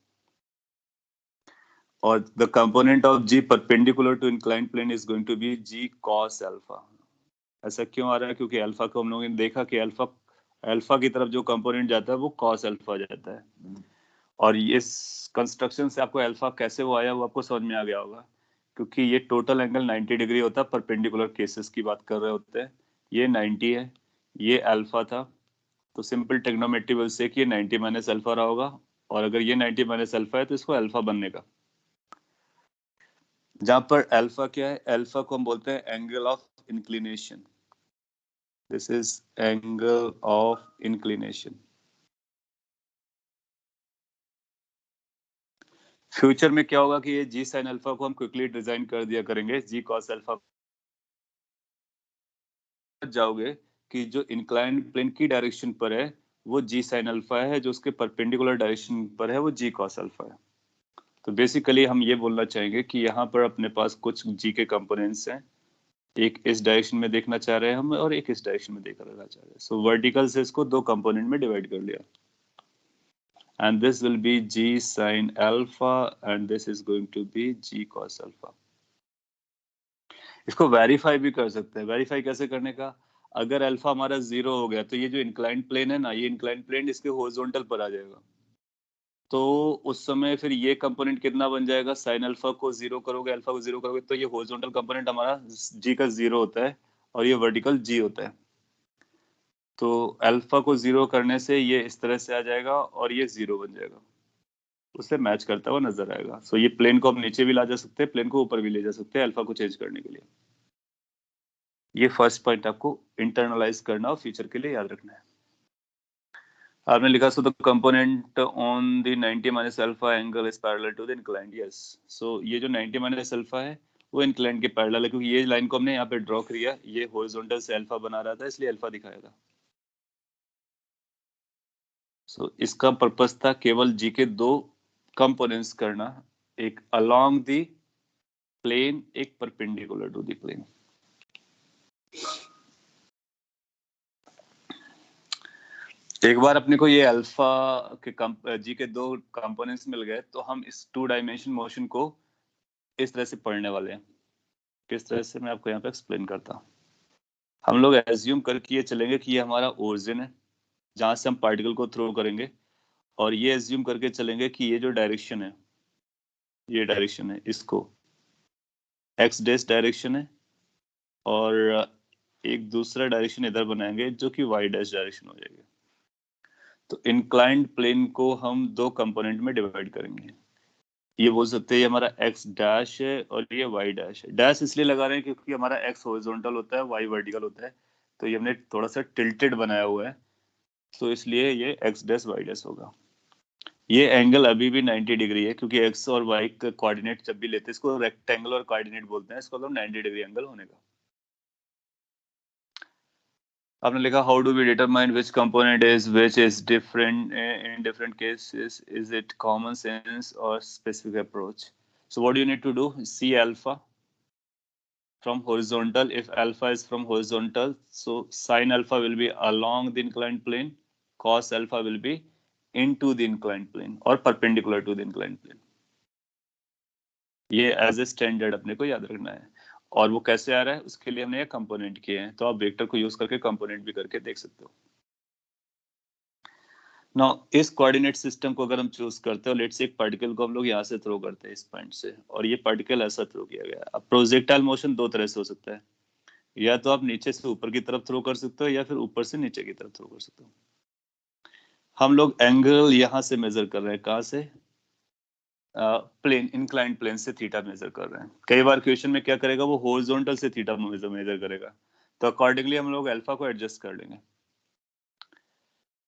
और the component of g perpendicular to inclined plane is going to be g cos alpha. ऐसा क्यों आ रहा है? क्योंकि alpha को हम लोगों ने देखा कि अल्फा अल्फा की तरफ जो कंपोनेंट जाता है वो कॉस अल्फा जाता है। और इस कंस्ट्रक्शन से आपको अल्फा कैसे वो आया वो आपको समझ में आ गया होगा, क्योंकि ये टोटल एंगल 90 डिग्री होता है, परपेंडिकुलर केसेस की बात कर रहे होते हैं। ये 90 है, ये अल्फा था, तो सिंपल ट्रिग्नोमेट्री विल से कि ये 90 माइनस अल्फा रहा होगा, और अगर ये 90 माइनस अल्फा है तो इसको अल्फा बनने का। जहां पर अल्फा क्या है, अल्फा को हम बोलते हैं angle of inclination. This is angle of inclination. Future में क्या होगा कि ये जी साइन अल्फा को हम क्विकली डिजाइन कर दिया करेंगे जी कॉस अल्फा। जाओगे कि जो इंक्लाइंड प्लेन की डायरेक्शन पर है वो जी साइन अल्फा है, जो उसके परपेंडिकुलर डायरेक्शन पर है वो जी कॉस अल्फा है। तो बेसिकली हम ये बोलना चाहेंगे कि यहाँ पर अपने पास कुछ जी के कंपोनेंट्स हैं, एक इस डायरेक्शन में देखना चाह रहे हैं हम, और एक इस डायरेक्शन में देखना चाह रहे हैं। सो वर्टिकल से इसको दो कंपोनेंट में डिवाइड कर लिया, and this will be g sin alpha and this is going to be g cos alpha. इसको वेरीफाई भी कर सकते हैं। वेरीफाई कैसे करने का? अगर अल्फा हमारा 0 हो गया तो ये जो इंक्लाइंड प्लेन है ना, ये इंक्लाइंड प्लेन इसके हॉरिजॉन्टल पर आ जाएगा। तो उस समय फिर ये कंपोनेंट कितना बन जाएगा? साइन अल्फा को 0 करोगे, अल्फा को 0 करोगे, तो ये हॉरिजॉन्टल कंपोनेंट हमारा जी का 0 होता है, और ये वर्टिकल जी होता है। तो अल्फा को 0 करने से ये इस तरह से आ जाएगा और ये 0 बन जाएगा, उससे मैच करता हुआ नजर आएगा। सो ये प्लेन को हम नीचे भी ला जा सकते हैं, प्लेन को ऊपर भी ले जा सकते हैं अल्फा को चेंज करने के लिए। ये फर्स्ट पॉइंट आपको इंटरनलाइज करना और फ्यूचर के लिए याद रखना है। आपने लिखा so the component on the 90 minus alpha angle is parallel to the inclined. Yes, so ये जो 90 माइनस अल्फा है वो इंक्लाइंड के पैरेलल है, क्योंकि ये लाइन को हमने यहाँ पे ड्रॉ किया, ये हॉरिजॉन्टल से अल्फा बना रहा था इसलिए अल्फा दिखाया था। सो इसका पर्पस था केवल जी के दो कंपोनेंट्स करना, एक अलोंग द प्लेन, एक परपेंडिकुलर टू द प्लेन। एक बार अपने को ये अल्फा के जी के दो कंपोनेंट्स मिल गए तो हम इस 2 डायमेंशन मोशन को इस तरह से पढ़ने वाले हैं। किस तरह से, मैं आपको यहाँ पे एक्सप्लेन करता हूँ। हम लोग एज्यूम करके ये चलेंगे कि ये हमारा ओरिजिन है जहां से हम पार्टिकल को थ्रो करेंगे, और ये एज्यूम करके चलेंगे कि ये जो डायरेक्शन है, ये डायरेक्शन है, इसको एक्स डैश डायरेक्शन है, और एक दूसरा डायरेक्शन इधर बनाएंगे जो कि वाई डैश डायरेक्शन हो जाएगी। तो इंक्लाइंड प्लेन को हम दो कंपोनेंट में डिवाइड करेंगे। ये बोल सकते हैं ये हमारा एक्स डैश है और ये वाई डैश है। डैश इसलिए लगा रहे हैं क्योंकि हमारा एक्स हॉरिजॉन्टल होता है, वाई वर्टिकल होता है, तो ये हमने थोड़ा सा टिल्टेड बनाया हुआ है, तो इसलिए ये एक्स डैश वाई डैश होगा। ये एंगल अभी भी 90 डिग्री है, क्योंकि एक्स और वाई का कोऑर्डिनेट जब भी लेते हैं इसको रेक्टेंगुलर कोऑर्डिनेट बोलते हैं, इसको मतलब 90 डिग्री एंगल होने का। आपने लिखा how do we determine which component is different in different cases, is it common sense और specific approach. So what you need to do, see alpha from horizontal. If alpha is from horizontal, so sin alpha will be along the inclined plane, cos alpha will be into the inclined plane or perpendicular to the inclined plane. ये as a standard अपने को याद रखना है। और वो कैसे आ रहा है उसके लिए हमने ये कंपोनेंट किए हैं, तो आप वेक्टर को यूज करके कंपोनेंट भी करके देख सकते हो। ना इस कोऑर्डिनेट सिस्टम को अगर हम चूज करते हो, लेट्स से एक पार्टिकल को हम लोग यहाँ से थ्रो करते हैं इस पॉइंट से, और ये पार्टिकल ऐसा थ्रो किया गया। अब प्रोजेक्टाइल मोशन दो तरह से हो सकता है, या तो आप नीचे से ऊपर की तरफ थ्रो कर सकते हो या फिर ऊपर से नीचे की तरफ थ्रो कर सकते हो। हम लोग एंगल यहां से मेजर कर रहे हैं, कहां से, प्लेन, इंक्लाइंड प्लेन से थीटा मेजर कर रहे हैं। कई बार क्वेश्चन में क्या करेगा, वो हॉरिजॉन्टल से थीटा मेजर करेगा, तो अकॉर्डिंगली हम लोग अल्फा को एडजस्ट कर लेंगे।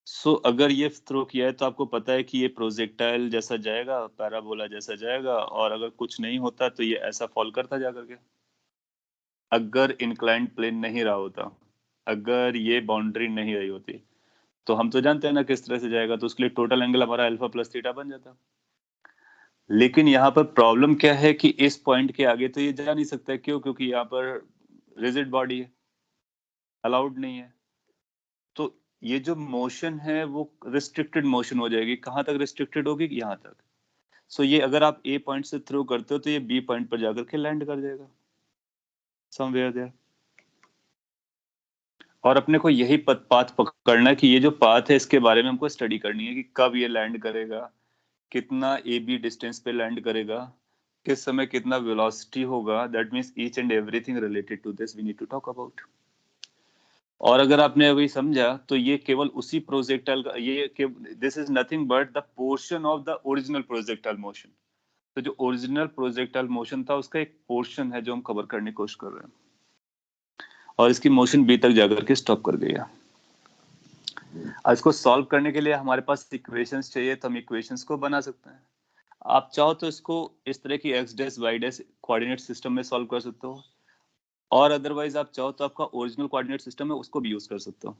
सो अगर ये थ्रो किया है तो आपको पता है कि ये प्रोजेक्टाइल जैसा जाएगा, पैराबोला जैसा जाएगा, और अगर कुछ नहीं होता तो ये ऐसा फॉल करता जा करके। अगर इंक्लाइंड प्लेन नहीं रहा होता, अगर ये बाउंड्री नहीं रही होती, तो हम तो जानते हैं ना किस तरह से जाएगा, तो उसके लिए टोटल एंगल हमारा अल्फा प्लस थीटा बन जाता। लेकिन यहाँ पर प्रॉब्लम क्या है कि इस पॉइंट के आगे तो ये जा नहीं सकता। क्यों? क्योंकि यहाँ पर रिजिड बॉडी है, अलाउड नहीं है। तो ये जो मोशन है वो रिस्ट्रिक्टेड मोशन हो जाएगी। कहाँ तक रिस्ट्रिक्टेड होगी? यहाँ तक। सो ये अगर आप ए पॉइंट से थ्रो करते हो तो ये बी पॉइंट पर जाकर के लैंड कर जाएगा समवेयर देयर। और अपने को यही पाथ पकड़ना है कि ये जो पाथ है इसके बारे में हमको स्टडी करनी है कि कब ये लैंड करेगा, कितना ए बी डिस्टेंस पे लैंड करेगा, किस समय कितना वेलोसिटी होगा। That means each and everything related to this we need to talk about. और अगर आपने अभी समझा तो ये केवल उसी प्रोजेक्टाइल का, ये this is nothing but the portion of the original projectile motion. तो जो ओरिजिनल प्रोजेक्टाइल मोशन था उसका एक पोर्शन है जो हम कवर करने की कोशिश कर रहे हैं, और इसकी मोशन बी तक जाकर के स्टॉप कर गई है। इसको सॉल्व करने के लिए हमारे पास इक्वेशंस चाहिए, तो हम इक्वेशंस को बना सकते हैं। आप चाहो तो इसको इस तरह की x dash y dash coordinate system में सॉल्व कर सकते हो, और अदरवाइज आप चाहो तो आपका ओरिजिनल कोऑर्डिनेट सिस्टम है उसको भी यूज कर सकते हो।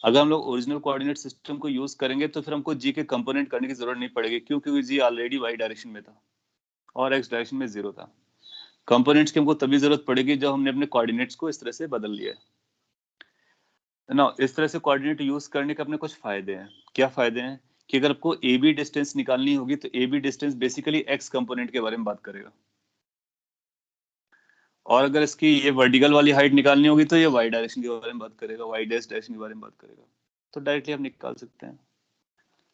अगर हम लोग ओरिजिनल कोऑर्डिनेट सिस्टम को यूज करेंगे तो फिर हमको जी के कंपोनेंट करने की जरूरत नहीं पड़ेगी, क्योंकि जी ऑलरेडी वाई डायरेक्शन में था और एक्स डायरेक्शन में जीरो था। कंपोनेंट्स की हमको तभी जरूरत पड़ेगी जब हमने अपने कोऑर्डिनेट्स को इस तरह से बदल लिया है ना। इस तरह से कोऑर्डिनेट यूज करने के अपने कुछ फायदे हैं। क्या फायदे हैं? कि अगर आपको ए बी डिस्टेंस निकालनी होगी तो a b distance basically x component के बारे में बात करेगा, और अगर इसकी ये वर्टिकल वाली हाइट निकालनी होगी तो ये वाई डायरेक्शन के बारे में बात करेगा, वाई डैश डायरेक्शन के बारे में बात करेगा। तो डायरेक्टली हम निकाल सकते हैं।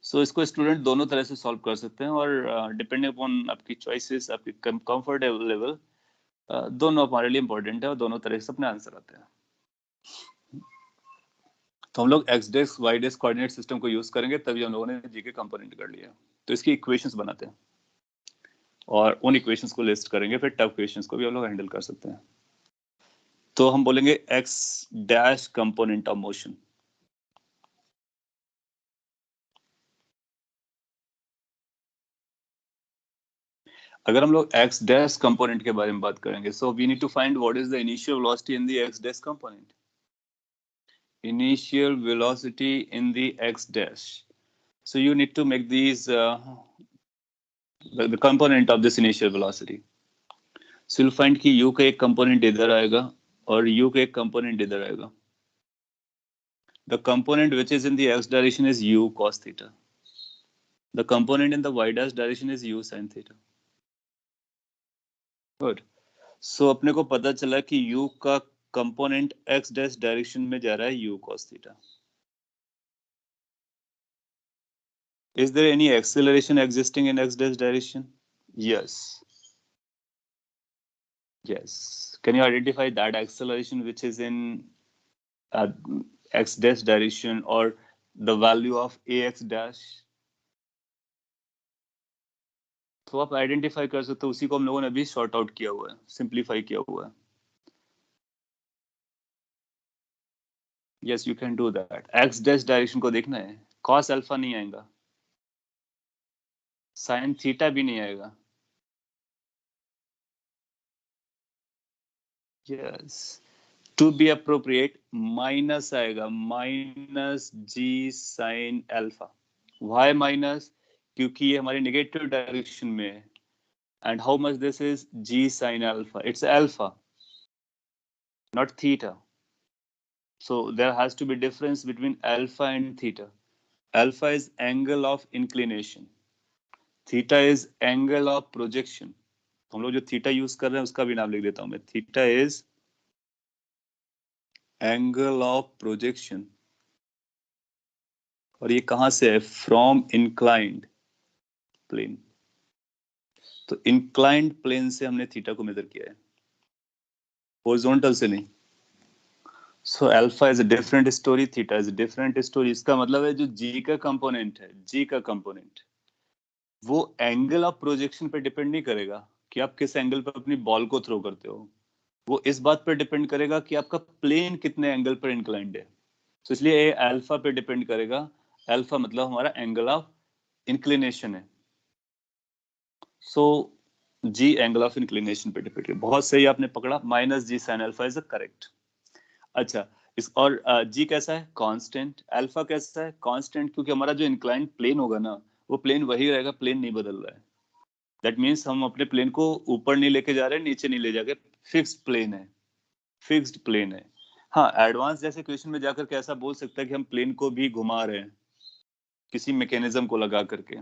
सो इसको स्टूडेंट दोनों तरह से सॉल्व कर सकते हैं, और डिपेंडिंग अपॉन आपकी चॉइसेस, आपकी कंफर्टेबल लेवल, दोनों हमारे लिए इंपॉर्टेंट है और दोनों तरह से अपने आंसर आते हैं। तो हम लोग x dash y dash coordinate system को यूज करेंगे, तभी हम लोगों ने जी के कंपोनेंट कर लिया। तो इसकी इक्वेशंस बनाते हैं और उन इक्वेशंस को लिस्ट करेंगे, फिर टफ क्वेश्चंस को भी हम लोग हैंडल कर सकते हैं। तो हम बोलेंगे x dash component of motion. अगर हम लोग x डैश कंपोनेंट के बारे में बात करेंगे, so we need to find what is the initial velocity in the x dash component. Initial velocity in the x dash. So you need to make these the component of this initial velocity. So you'll find कि u का एक component इधर आएगा और u का एक component इधर आएगा. The component which is in the x direction is u cos theta. The component in the y dash direction is u sin theta. Good. So अपने को पता चला कि u का component x dash direction में जा रहा है u cos theta. Is there any acceleration existing in x dash direction? Yes. Yes. Can you identify that acceleration which is in uh, x dash direction or the value of ax dash? तो आप identify कर सकते हो, उसी को हम लोगों ने अभी शॉर्ट आउट किया हुआ है, सिंप्लीफाई किया हुआ है. Yes, you can do that. X dash direction को देखना है, कॉस अल्फा नहीं आएगा, साइन थीटा भी नहीं आएगा. Yes, to be appropriate minus आएगा, minus g sine alpha. Y minus? क्योंकि ये हमारे नेगेटिव डायरेक्शन में है. And how much this is? G sin alpha. It's alpha, not theta. So there has to be difference between alpha and theta. Alpha is angle of inclination. Theta is angle of projection. हम लोग जो theta use कर रहे हैं उसका भी नाम लिख देता हूं मैं. Theta is angle of projection. और ये कहां से है? From inclined plane. तो इंक्लाइंड प्लेन से हमने थीटा को मेजर किया है, हॉरिजॉन्टल से नहीं. So alpha is a different story, theta is a different story. इसका मतलब है जो g का कंपोनेंट है, g का कंपोनेंट वो एंगल ऑफ प्रोजेक्शन पे डिपेंड नहीं करेगा कि आप किस एंगल पर अपनी बॉल को थ्रो करते हो. वो इस बात पर डिपेंड करेगा कि आपका प्लेन कितने एंगल पर इंक्लाइंड है. तो इसलिए ये अल्फा पे डिपेंड करेगा. अल्फा मतलब हमारा एंगल ऑफ इंक्लिनेशन है. So g angle of inclination पे डिपेंड करेगा. बहुत सही आपने पकड़ा. Minus g sine alpha is the correct. अच्छा, इस और जी कैसा है? कांस्टेंट. अल्फा कैसा है? कांस्टेंट, क्योंकि हमारा जो इंक्लाइंड प्लेन होगा ना वो प्लेन वही रहेगा, प्लेन नहीं बदल रहा है. दैट मींस हम अपने प्लेन को ऊपर नहीं लेके जा रहे हैं, नीचे नहीं ले जाके, फिक्स्ड प्लेन है, फिक्स्ड प्लेन है. हाँ, एडवांस जैसे क्वेश्चन में जाकर के ऐसा बोल सकता है कि हम प्लेन को भी घुमा रहे हैं किसी मैकेनिज्म को लगा करके,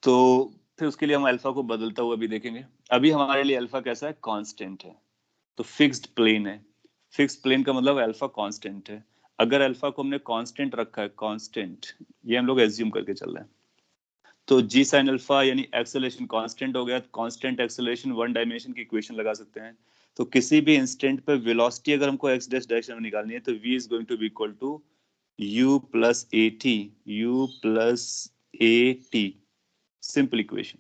तो फिर उसके लिए हम अल्फा को बदलता हुआ भी देखेंगे. अभी हमारे लिए अल्फा कैसा है? कांस्टेंट है, तो फिक्स्ड प्लेन है. फिक्स्ड प्लेन का मतलब अल्फा कांस्टेंट है. अगर अल्फा को हमने कांस्टेंट रखा है, कांस्टेंट, ये हम लोग एज्यूम करके चल रहे हैं, तो जी साइन अल्फा यानी एक्सेलरेशन कांस्टेंट हो गया. कांस्टेंट एक्सेलरेशन वन डायमेंशन की इक्वेशन लगा सकते हैं. तो किसी भी इंस्टेंट पे वेलोसिटी अगर हमको एक्स डैश डायरेक्शन में निकालनी है तो v is going to be equal to u plus a t, u plus a t. Simple equation.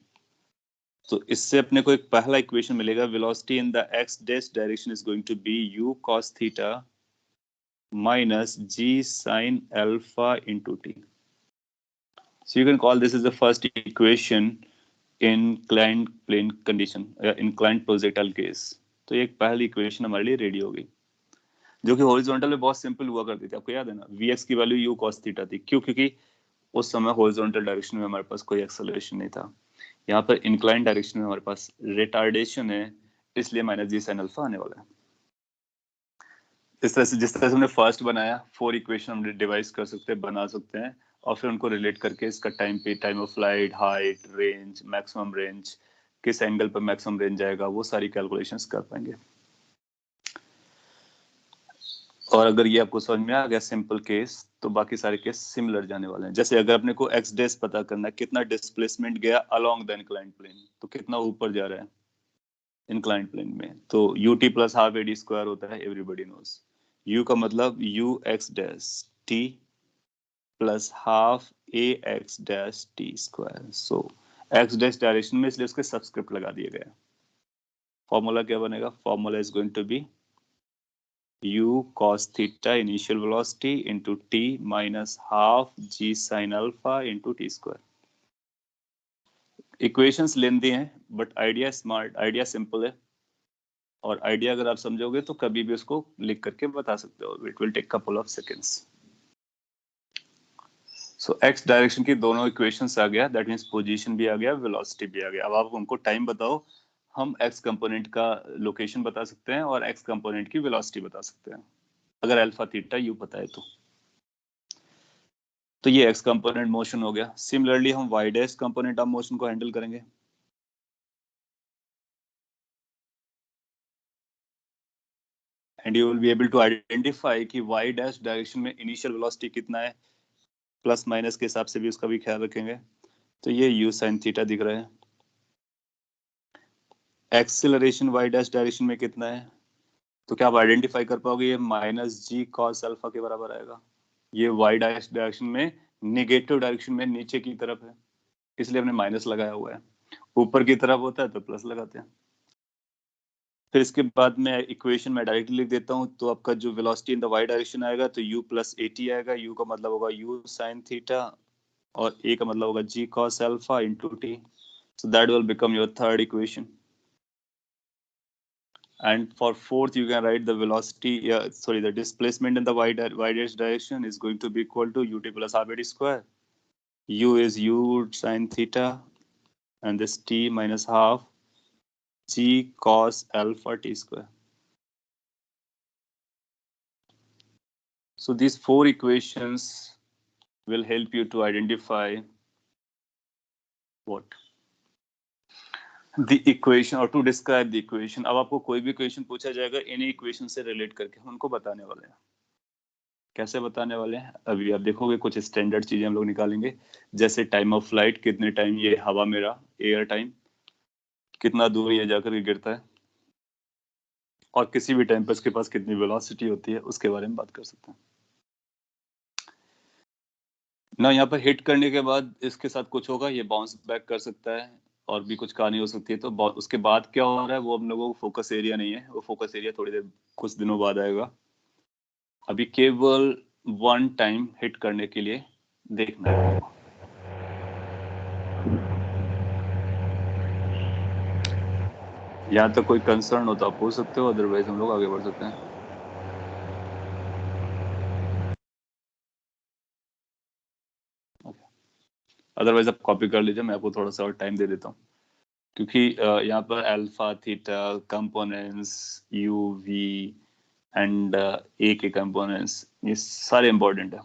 तो इससे अपने को एक पहला इक्वेशन मिलेगा, velocity in the x dash direction is going to be u cos theta minus g sin alpha into t. So you can call this as the first equation in inclined plane condition, inclined projectile case. तो ये एक पहली equation हमारे लिए ready हो गई, जो कि हॉरिजॉन्टल में बहुत सिंपल हुआ करती थी. आपको याद है ना, vx की वैल्यू u cos थीटा थी. क्यों? क्योंकि उस समय हॉरिजॉन्टल डायरेक्शन में हमारे पास कोई एक्सेलरेशन नहीं था. यहाँ पर इंक्लाइंड डायरेक्शन में हमारे पास रिटार्डेशन है, इसलिए माइनस जी साइन अल्फा आने वाला है. इस तरह से जिस तरह से हमने फर्स्ट बनाया, 4 इक्वेशन हम डिवाइस कर सकते हैं, बना सकते हैं, और फिर उनको रिलेट करके इसका टाइम पे, time of flight, height, range, maximum range, किस एंगल पर मैक्सिमम रेंज जाएगा, वो सारी कैलकुलेशंस कर पाएंगे. और अगर ये आपको समझ में आ गया सिंपल केस, तो बाकी सारे केस सिमिलर जाने वाले हैं. जैसे अगर अपने को एक्स डेस पता करना है, कितना डिस्प्लेसमेंट गया अलोंग द इंक्लाइंड प्लेन, तो कितना ऊपर जा रहा है इंक्लाइंड प्लेन में, तो ut plus half a t square होता है, एवरीबॉडी नोज. u का मतलब u x dash t plus half a x dash t square. So x dash direction में, इसलिए उसके सबस्क्रिप्ट लगा दिया गया. फॉर्मूला क्या बनेगा? Formula is going to be u cos theta initial velocity into t minus half g sin alpha into t square. Equations lengthy हैं but idea smart, idea simple है, और आइडिया अगर आप समझोगे तो कभी भी उसको लिख करके बता सकते हो। It will take couple of seconds. So x direction की दोनों इक्वेशंस आ गया, दैट मींस पोजीशन भी आ गया, वेलोसिटी भी आ गया। अब आप उनको टाइम बताओ, हम एक्स कंपोनेंट का लोकेशन बता सकते हैं और एक्स कंपोनेंट की वेलोसिटी बता सकते हैं अगर अल्फा थीटा यू पता है तो ये एक्स कंपोनेंट मोशन हो गया। सिमिलरली हम y dash component of motion को हैंडल करेंगे। And you will be able to identify कि वाई डैश डायरेक्शन में इनिशियल वेलोसिटी कितना है, प्लस माइनस के हिसाब से भी उसका भी ख्याल रखेंगे। तो ये यू साइन थीटा दिख रहा है। एक्सेलरेशन वाई डैश डायरेक्शन में कितना है, तो क्या आप आइडेंटिफाई कर पाओगे, ये माइनस जी कॉस अल्फा के बराबर आएगा। ये वाई डैश डायरेक्शन में निगेटिव डायरेक्शन में नीचे की तरफ है, इसलिए हमने माइनस लगाया हुआ है। ऊपर की तरफ होता है तो प्लस लगाते हैं। फिर इसके बाद में इक्वेशन में डायरेक्टली लिख देता हूँ, तो आपका जो velocity in the y direction आएगा तो u प्लस ए टी आएगा। u का मतलब होगा u साइन थीटा और a का मतलब होगा g cos alpha into t. So that will become your third equation. And for fourth, you can write the velocity, the displacement in the y direction is going to be equal to ut plus half a t square. U is u sine theta, and this t minus half g cos alpha t square. So these four equations will help you to identify what the equation or to describe the equation. अब आपको कोई भी equation पूछा जाएगा इन्हीं equation से relate करके हम उनको बताने वाले हैं। कैसे बताने वाले हैं अभी आप देखोगे, कुछ स्टैंडर्ड चीजें हम लोग निकालेंगे, जैसे टाइम ऑफ फ्लाइट, कितने टाइम ये हवा में रहा, एयर टाइम, कितना दूर ये जाकर के गिरता है, और किसी भी टाइम पर इसके पास कितनी वेलोसिटी होती है, उसके बारे में बात कर सकते हैं ना। यहाँ पर हिट करने के बाद इसके साथ कुछ होगा, ये बाउंस बैक कर सकता है, और भी कुछ कहानी हो सकती है। तो उसके बाद क्या हो रहा है वो हम लोगों को फोकस एरिया नहीं है, वो फोकस एरिया थोड़ी देर कुछ दिनों बाद आएगा। अभी केवल वन टाइम हिट करने के लिए देखना है। यहाँ तक कोई कंसर्न हो तो आप पूछ सकते हो, अदरवाइज हम लोग आगे बढ़ सकते हैं। अदरवाइज आप कॉपी कर लीजिए, मैं आपको थोड़ा सा और टाइम दे देता हूँ, क्योंकि यहाँ पर alpha theta components, u v and a के कंपोनेंट्स, ये सारे इंपॉर्टेंट है।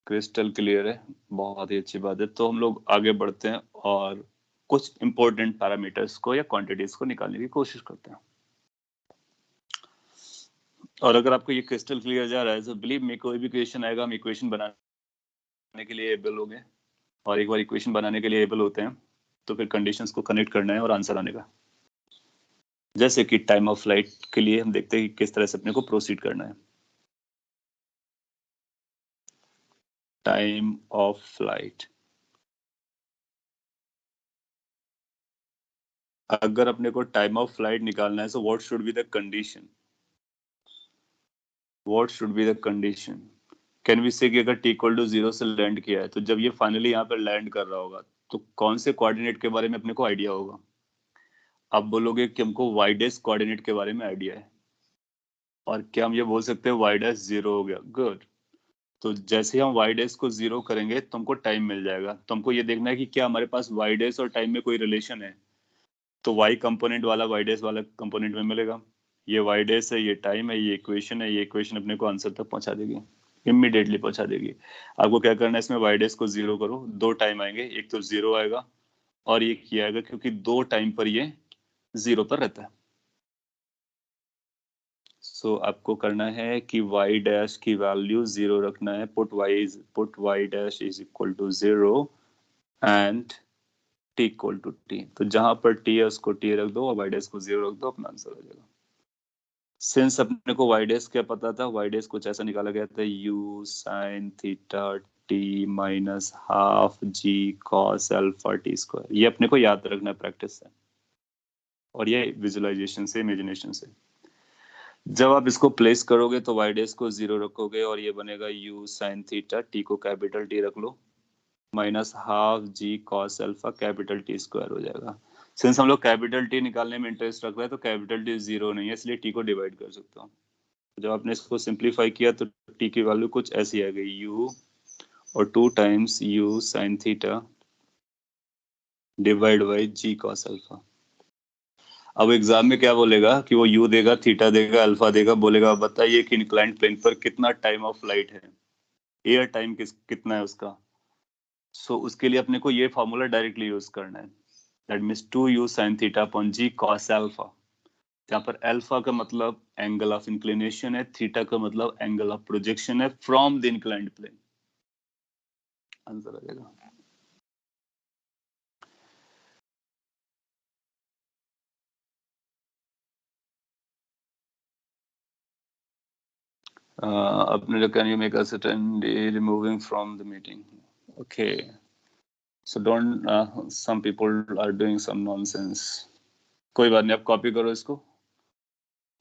क्रिस्टल क्लियर है, बहुत ही अच्छी बात है। तो हम लोग आगे बढ़ते हैं और कुछ इंपॉर्टेंट पैरामीटर्स को या क्वांटिटीज को निकालने की कोशिश करते हैं। और अगर आपको ये क्रिस्टल क्लियर जा रहा है तो बिलीव मी, कोई भी क्वेश्चन आएगा हम इक्वेशन बनाने के लिए एबल हो गए, और एक बार इक्वेशन बनाने के लिए एबल होते हैं तो फिर कंडीशंस को कनेक्ट करना है और आंसर आने का। जैसे कि टाइम ऑफ फ्लाइट के लिए हम देखते हैं कि किस तरह से अपने को प्रोसीड करना है। टाइम ऑफ फ्लाइट, अगर अपने को टाइम ऑफ फ्लाइट निकालना है, so what should be the condition, what should be the condition. Can we say कि अगर t इक्वल टू 0 से लैंड किया है, तो जब ये फाइनली यहाँ पर लैंड कर रहा होगा तो कौन से कोऑर्डिनेट के बारे में अपने को आइडिया होगा। आप बोलोगे कि हमको वाई डैश कोऑर्डिनेट के बारे में आइडिया है, और क्या हम ये बोल सकते हैं वाई डैश 0 हो गया, गुड। तो जैसे हम वाई डैश को 0 करेंगे तो हमको टाइम मिल जाएगा। तो हमको ये देखना है कि क्या हमारे पास वाई डैश और टाइम में कोई रिलेशन है, तो वाई कंपोनेंट वाला वाई डैश वाला कंपोनेंट में मिलेगा। ये वाई डैश है, ये टाइम है, ये इक्वेशन है, ये इक्वेशन अपने को आंसर तक पहुंचा देगी, इमीडिएटली पहुंचा देगी। आपको क्या करना है, इसमें वाई डैश को 0 करो, दो टाइम आएंगे, एक तो 0 आएगा और ये किया आएगा, क्योंकि दो टाइम पर ये 0 पर रहता है। सो आपको करना है कि y डैश की वैल्यू 0 रखना है, put y dash is equal to 0 and t equal to t। तो जहां पर t है उसको t रख दो और y डैश को 0 रख दो, अपना आंसर हो जाएगा। सिंस अपने को y डैश क्या पता था, y डैश कुछ ऐसा निकाला गया था, u sin theta t minus half g cos alpha t square. ये अपने को याद रखना है प्रैक्टिस से, और ये विजुअलाइजेशन से, इमेजिनेशन से। जब आप इसको प्लेस करोगे तो y डैश को 0 रखोगे और ये बनेगा u sin थीटा, t को कैपिटल T रख लो, minus half g cos alpha capital T square हो जाएगा। सिंस हम लोग कैपिटल T निकालने में इंटरेस्ट रख रहे हैं तो कैपिटल T 0 नहीं है, इसलिए t को डिवाइड कर सकता हूँ। जब आपने इसको सिंप्लीफाई किया तो t की वैल्यू कुछ ऐसी आ गई, u और 2 times u sin theta divide by g cos alpha. अब एग्जाम में क्या बोलेगा कि वो u देगा, थीटा देगा, अल्फा देगा, बोलेगा बताइए कि इंक्लाइंड प्लेन पर कितना टाइम ऑफ लाइट है, एयर टाइम कितना है उसका। सो उसके लिए अपने को ये फॉर्मूला डायरेक्टली यूज करना है, that means 2u sin theta upon g cos alpha. यहाँ पर अल्फा का मतलब एंगल ऑफ इंक्लिनेशन है, थीटा का मतलब एंगल ऑफ प्रोजेक्शन है from the inclined plane. Answer आ जाएगा। अपने जो can you make us attend removing from the meeting, okay. So don't, some people are doing some nonsense. कोई बात नहीं, आप कॉपी करो इसको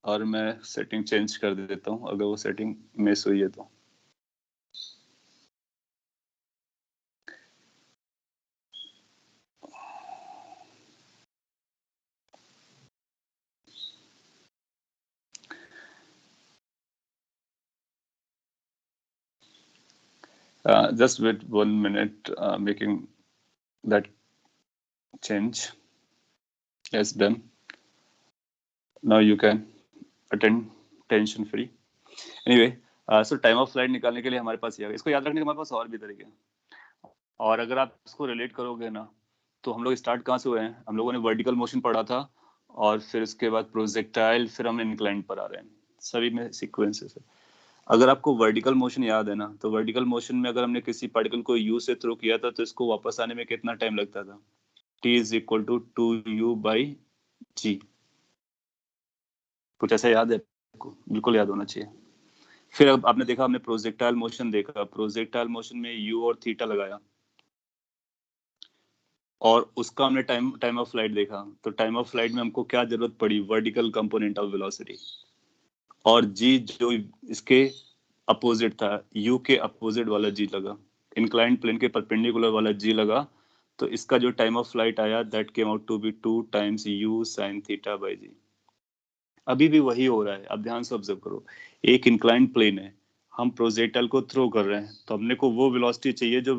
और मैं सेटिंग चेंज कर देता हूँ अगर वो सेटिंग मिस हुई है तो। Just wait 1 minute, making that change. Yes, done. Now you can attend tension free. Anyway, so time of flight निकालने के लिए हमारे पास ये है। इसको याद रखने के हमारे पास और भी तरीके हैं, और अगर आप इसको रिलेट करोगे ना तो हम लोग स्टार्ट कहाँ से हुए हैं, हम लोगों ने वर्टिकल मोशन पढ़ा था और फिर उसके बाद प्रोजेक्टाइल, फिर हम इंक्लाइंड पर आ रहे हैं, सभी में सीक्वेंसेस है। अगर आपको वर्टिकल मोशन याद है ना, तो वर्टिकल मोशन में अगर हमने किसी पार्टिकल को यू से थ्रो किया था तो इसको वापस आने में कितना टाइम लगता था, t is equal to 2u by g. कुछ ऐसा याद है आपको? बिल्कुल याद होना चाहिए। फिर अब आपने देखा, हमने प्रोजेक्टाइल मोशन देखा, प्रोजेक्टाइल मोशन में u और थीटा लगाया और उसका हमने टाइम ऑफ फ्लाइट देखा, तो टाइम ऑफ फ्लाइट में हमको क्या जरूरत पड़ी, वर्टिकल कंपोनेंट ऑफ वेलोसिटी, और जी जो इसके अपोजिट था, u के अपोजिट वाला जी लगा, इंक्लाइंड प्लेन के परपेंडिकुलर वाला जी लगा, तो इसका जो टाइम ऑफ फ्लाइट आया that came out to be 2 times u sin theta by g. अभी भी वही हो रहा है, आप ध्यान से ऑब्जर्व करो। एक इंक्लाइंड प्लेन है, हम प्रोजेक्टाइल को थ्रो कर रहे हैं, तो हमने को वो वेलोसिटी चाहिए जो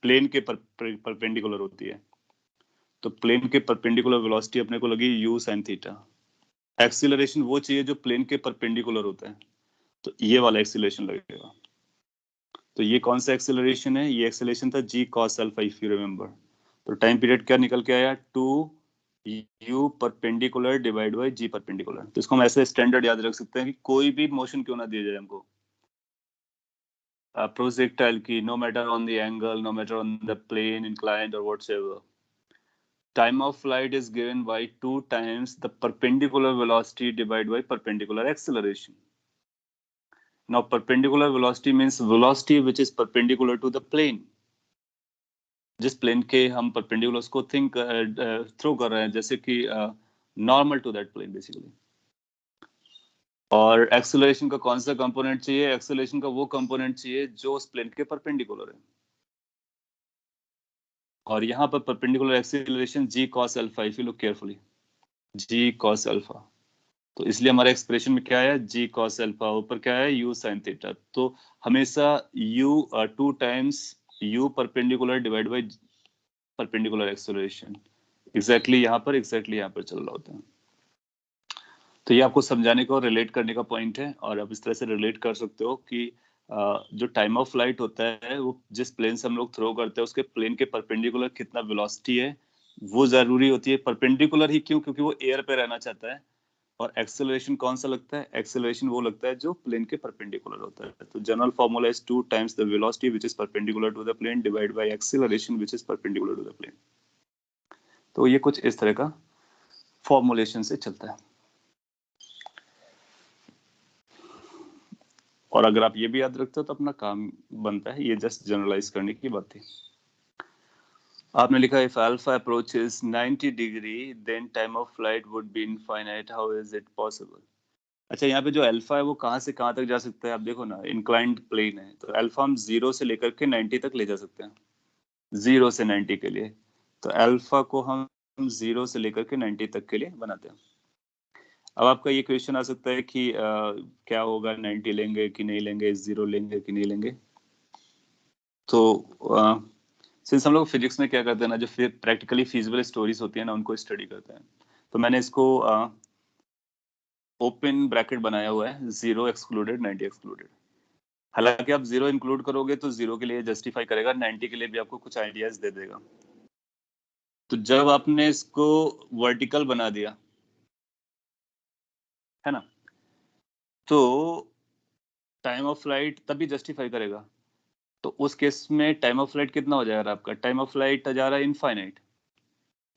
प्लेन के परपेंडिकुलर होती है। तो प्लेन के परपेंडिकुलर वेलोसिटी अपने को लगी u sin थीटा। एक्सीलरेशन वो चाहिए जो प्लेन के परपेंडिकुलर होता है, तो ये वाला एक्सीलरेशन लगेगा। तो ये कौन सा एक्सेलरेशन है, ये एक्सेलरेशन था g cos alpha, if you remember. तो टाइम पीरियड क्या निकल के आया, 2 u perpendicular divide by g perpendicular. तो इसको हम ऐसे स्टैंडर्ड याद रख सकते हैं कि कोई भी मोशन क्यों ना दिया जाए हमको प्रोजेक्टाइल की, no matter on the angle, no matter on the plane, inclined और whatsoever, time of flight is given by 2 times the perpendicular velocity divided by perpendicular acceleration. Now perpendicular velocity means velocity which is perpendicular to the plane, जिस plane के हम perpendicular उसको throw कर रहे हैं, जैसे कि normal to that plane basically. और एक्सेलरेशन का कौन सा कंपोनेंट चाहिए, एक्सेलरेशन का वो कंपोनेंट चाहिए जो उस प्लेन के परपेंडिकुलर है। और यहाँ पर perpendicular acceleration g cos alpha, if you look carefully, g cos alpha. तो इसलिए हमारे एक्सप्रेशन में क्या है, जी कॉस अल्फा, ऊपर क्या है यू साइन थीटा। तो हमेशा you 2 times you perpendicular divide by perpendicular acceleration, exactly यहाँ पर चल रहा होता है। तो ये आपको समझाने का और रिलेट करने का पॉइंट है, और आप इस तरह से रिलेट कर सकते हो कि जो टाइम ऑफ फ्लाइट होता है वो जिस प्लेन से हम लोग थ्रो करते हैं उसके प्लेन के परपेंडिकुलर कितना वेलोसिटी है वो जरूरी होती है। परपेंडिकुलर ही क्यों, क्योंकि वो एयर पे रहना चाहता है। और एक्सेलरेशन कौन सा लगता है, एक्सेलरेशन वो लगता है जो प्लेन के परपेंडिकुलर होता है। तो general formula is 2 times the velocity which is perpendicular to the plane divide by acceleration which is perpendicular to the plane. तो ये कुछ इस तरह का फॉर्मुलेशन से चलता है। और अगर आप ये भी याद रखते हो तो अपना काम बनता है, ये जस्ट जनरलाइज करने की बात थी। आपने लिखा if alpha approaches 90 degree then time of flight would be infinite, how is it possible. अच्छा, यहाँ पे जो अल्फा है वो कहाँ से कहाँ तक जा सकता है, आप देखो ना, इंक्लाइंड प्लेन है, तो अल्फा हम 0 से लेकर के 90 तक ले जा सकते हैं, 0 से 90 के लिए। तो अल्फा को हम 0 से लेकर के 90 तक के लिए बनाते हैं। अब आपका ये क्वेश्चन आ सकता है कि क्या होगा, 90 लेंगे कि नहीं लेंगे, 0 लेंगे कि नहीं लेंगे। तो सिंस हम लोग फिजिक्स में क्या करते हैं ना, जो फिर प्रैक्टिकली फीजिबल स्टोरीज होती है ना, उनको स्टडी करते हैं। तो मैंने इसको ओपन ब्रैकेट बनाया हुआ है, 0 एक्सक्लूडेड 90 एक्सक्लूडेड। हालांकि आप 0 इंक्लूड करोगे तो 0 के लिए जस्टिफाई करेगा, 90 के लिए भी आपको कुछ आइडियाज दे देगा। तो जब आपने इसको वर्टिकल बना दिया है ना, तो टाइम ऑफ फ्लाइट तभी जस्टिफाई करेगा। तो उस केस में टाइम ऑफ फ्लाइट कितना हो जाएगा आपका, टाइम ऑफ फ्लाइट जा रहा है इनफाइनाइट।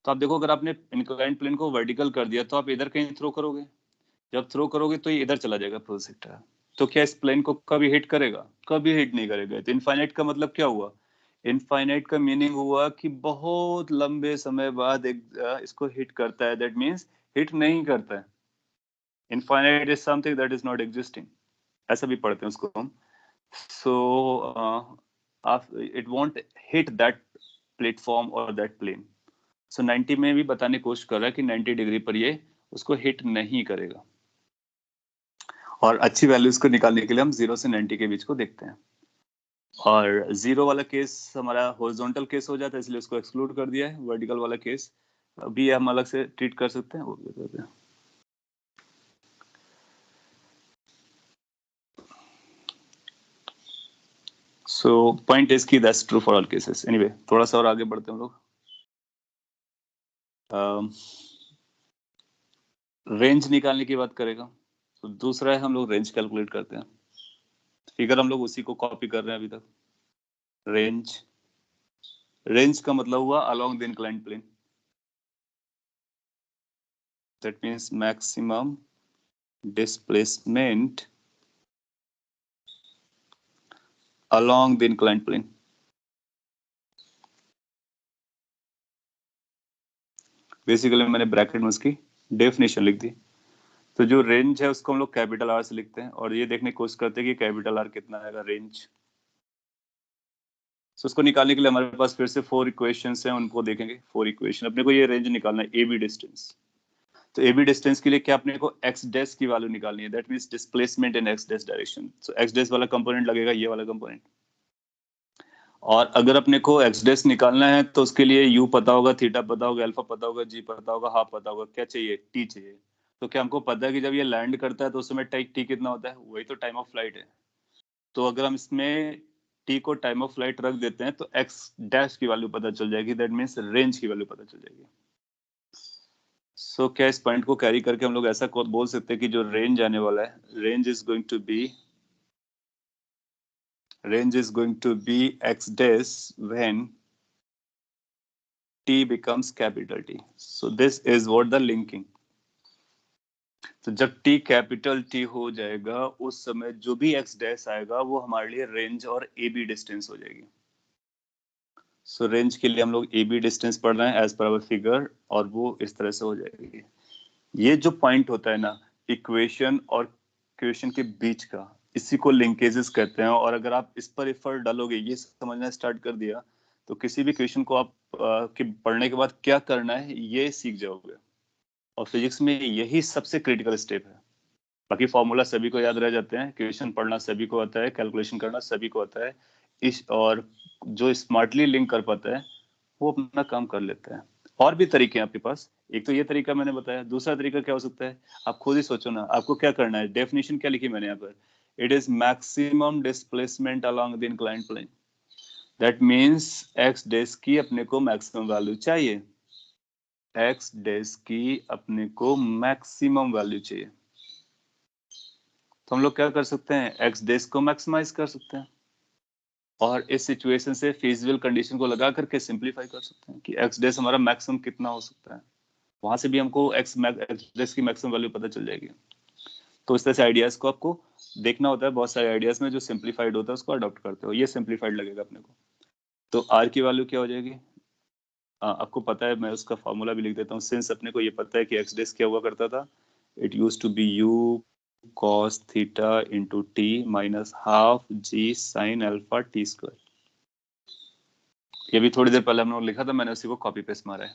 तो आप देखो, अगर आपने इंक्लाइंड प्लेन को वर्टिकल कर दिया तो आप इधर कहीं थ्रो करोगे, जब थ्रो करोगे तो ये इधर चला जाएगा प्रोजेक्टाइल। तो क्या इस प्लेन को कभी हिट करेगा, कभी हिट नहीं करेगा। तो इनफाइनाइट का मतलब क्या हुआ, इनफाइनाइट का मीनिंग हुआ कि बहुत लंबे समय बाद एक इसको हिट करता है, दैट मींस हिट नहीं करता है। Infinite is something that is not existing, ऐसा भी पढ़ते हैं उसको हम। So it won't hit that platform और दैट प्लेन। सो 90 में भी बताने की कोशिश कर रहा है कि 90 डिग्री पर ये उसको हिट नहीं करेगा। और अच्छी वैल्यूज को निकालने के लिए हम 0 से 90 के बीच को देखते हैं। और 0 वाला केस हमारा हॉरिजॉन्टल केस हो जाता है, इसलिए उसको एक्सक्लूड कर दिया है। वर्टिकल वाला केस अभी हम अलग से ट्रीट कर सकते हैं, वो भी करते हैं। सो पॉइंट इज की that's true for all cases. Anyway, थोड़ा सा और आगे बढ़ते हैं हम लोग। रेंज निकालने की बात करेगा, तो दूसरा है हम लोग रेंज कैलकुलेट करते हैं। फिगर हम लोग उसी को कॉपी कर रहे हैं अभी तक। रेंज, रेंज का मतलब हुआ along the inclined plane, that means maximum displacement along the inclined plane. Basically मैंने ब्रैकेट में उसकी डेफिनेशन लिख दी। तो जो रेंज है उसको हम लोग कैपिटल आर से लिखते हैं, और ये देखने की कोशिश करते हैं कि कैपिटल आर कितना आएगा रेंज। तो उसको निकालने के लिए हमारे पास फिर से 4 इक्वेशंस हैं, उनको देखेंगे। 4 इक्वेशन, अपने को ये रेंज निकालना है, ए बी डिस्टेंस। तो ए बी डिस्टेंस के लिए क्या, अपने को एक्स डैश की वैल्यू निकालनी है, that means displacement in x dash direction. So x dash वाला कंपोनेंट लगेगा, ये वाला कंपोनेंट। और अगर अपने को एक्स डैश निकालना है तो उसके लिए यू पता होगा, थीटा पता होगा, अल्फा पता होगा, जी पता होगा, हाफ पता होगा, क्या चाहिए, टी चाहिए। तो क्या हमको पता है कि जब ये लैंड करता है तो उस समय टी कितना होता है, वही तो टाइम ऑफ फ्लाइट है। तो अगर हम इसमें टी को टाइम ऑफ फ्लाइट रख देते हैं तो एक्स डैश की वैल्यू पता चल जाएगी, दैट मीन्स रेंज की वैल्यू पता चल जाएगी। क्या इस पॉइंट को कैरी करके हम लोग ऐसा बोल सकते हैं कि जो रेंज आने वाला है, range is going to be x dash when t becomes capital T. So this is what the linking. तो जब t कैपिटल T हो जाएगा उस समय जो भी x डैश आएगा वो हमारे लिए रेंज और ए बी डिस्टेंस हो जाएगी। सो रेंज के लिए हम लोग ए बी डिस्टेंस पढ़ रहे हैं एज पर अवर फिगर, और वो इस तरह से हो जाएगी। ये जो पॉइंट होता है ना इक्वेशन और इक्वेशन के बीच का, इसी को लिंकेजेस कहते हैं। और अगर आप इस पर एफर्ट डालोगे, ये समझना स्टार्ट कर दिया, तो किसी भी क्वेश्चन को आप के पढ़ने के बाद क्या करना है ये सीख जाओगे। और फिजिक्स में यही सबसे क्रिटिकल स्टेप है। बाकी फॉर्मूला सभी को याद रह जाते हैं, क्वेश्चन पढ़ना सभी को आता है, कैलकुलेशन करना सभी को आता है। इस और जो स्मार्टली लिंक कर पाता है वो अपना काम कर लेता है। और भी तरीके हैं आपके पास, एक तो ये तरीका मैंने बताया, दूसरा तरीका क्या हो सकता है, आप खुद ही सोचो ना, आपको क्या करना है। डेफिनेशन क्या लिखी मैंने यहाँ पर, it is maximum displacement along the inclined plane. That means x dash की अपने को मैक्सिमम वैल्यू चाहिए, एक्स डैश की अपने को मैक्सिमम वैल्यू चाहिए। तो हम लोग क्या कर सकते हैं, एक्स डैश को मैक्सिमाइज कर सकते हैं, और इस सिचुएशन से फिजिबल कंडीशन को लगा करके सिंपलीफाई कर सकते हैं कि एक्स डैश हमारा मैक्सिमम कितना हो सकता है। वहां से भी हमको एक्स डैश की मैक्सिमम वैल्यू पता चल जाएगी। तो इस तरह से आइडियाज को आपको देखना होता है। बहुत सारे आइडियाज में जो सिंपलीफाइड होता है उसको अडॉप्ट करते हो, ये सिंपलीफाइड लगेगा अपने को। तो आर की वैल्यू क्या हो जाएगी, आपको पता है, मैं उसका फॉर्मूला भी लिख देता हूँ। सिंस अपने को ये पता है कि एक्स डैश क्या हुआ करता था, it used to be u cos theta into t minus half g sine alpha t square. ये भी थोड़ी देर पहले हमने लिखा था, मैंने उसी को कॉपी पेस्ट मारा है।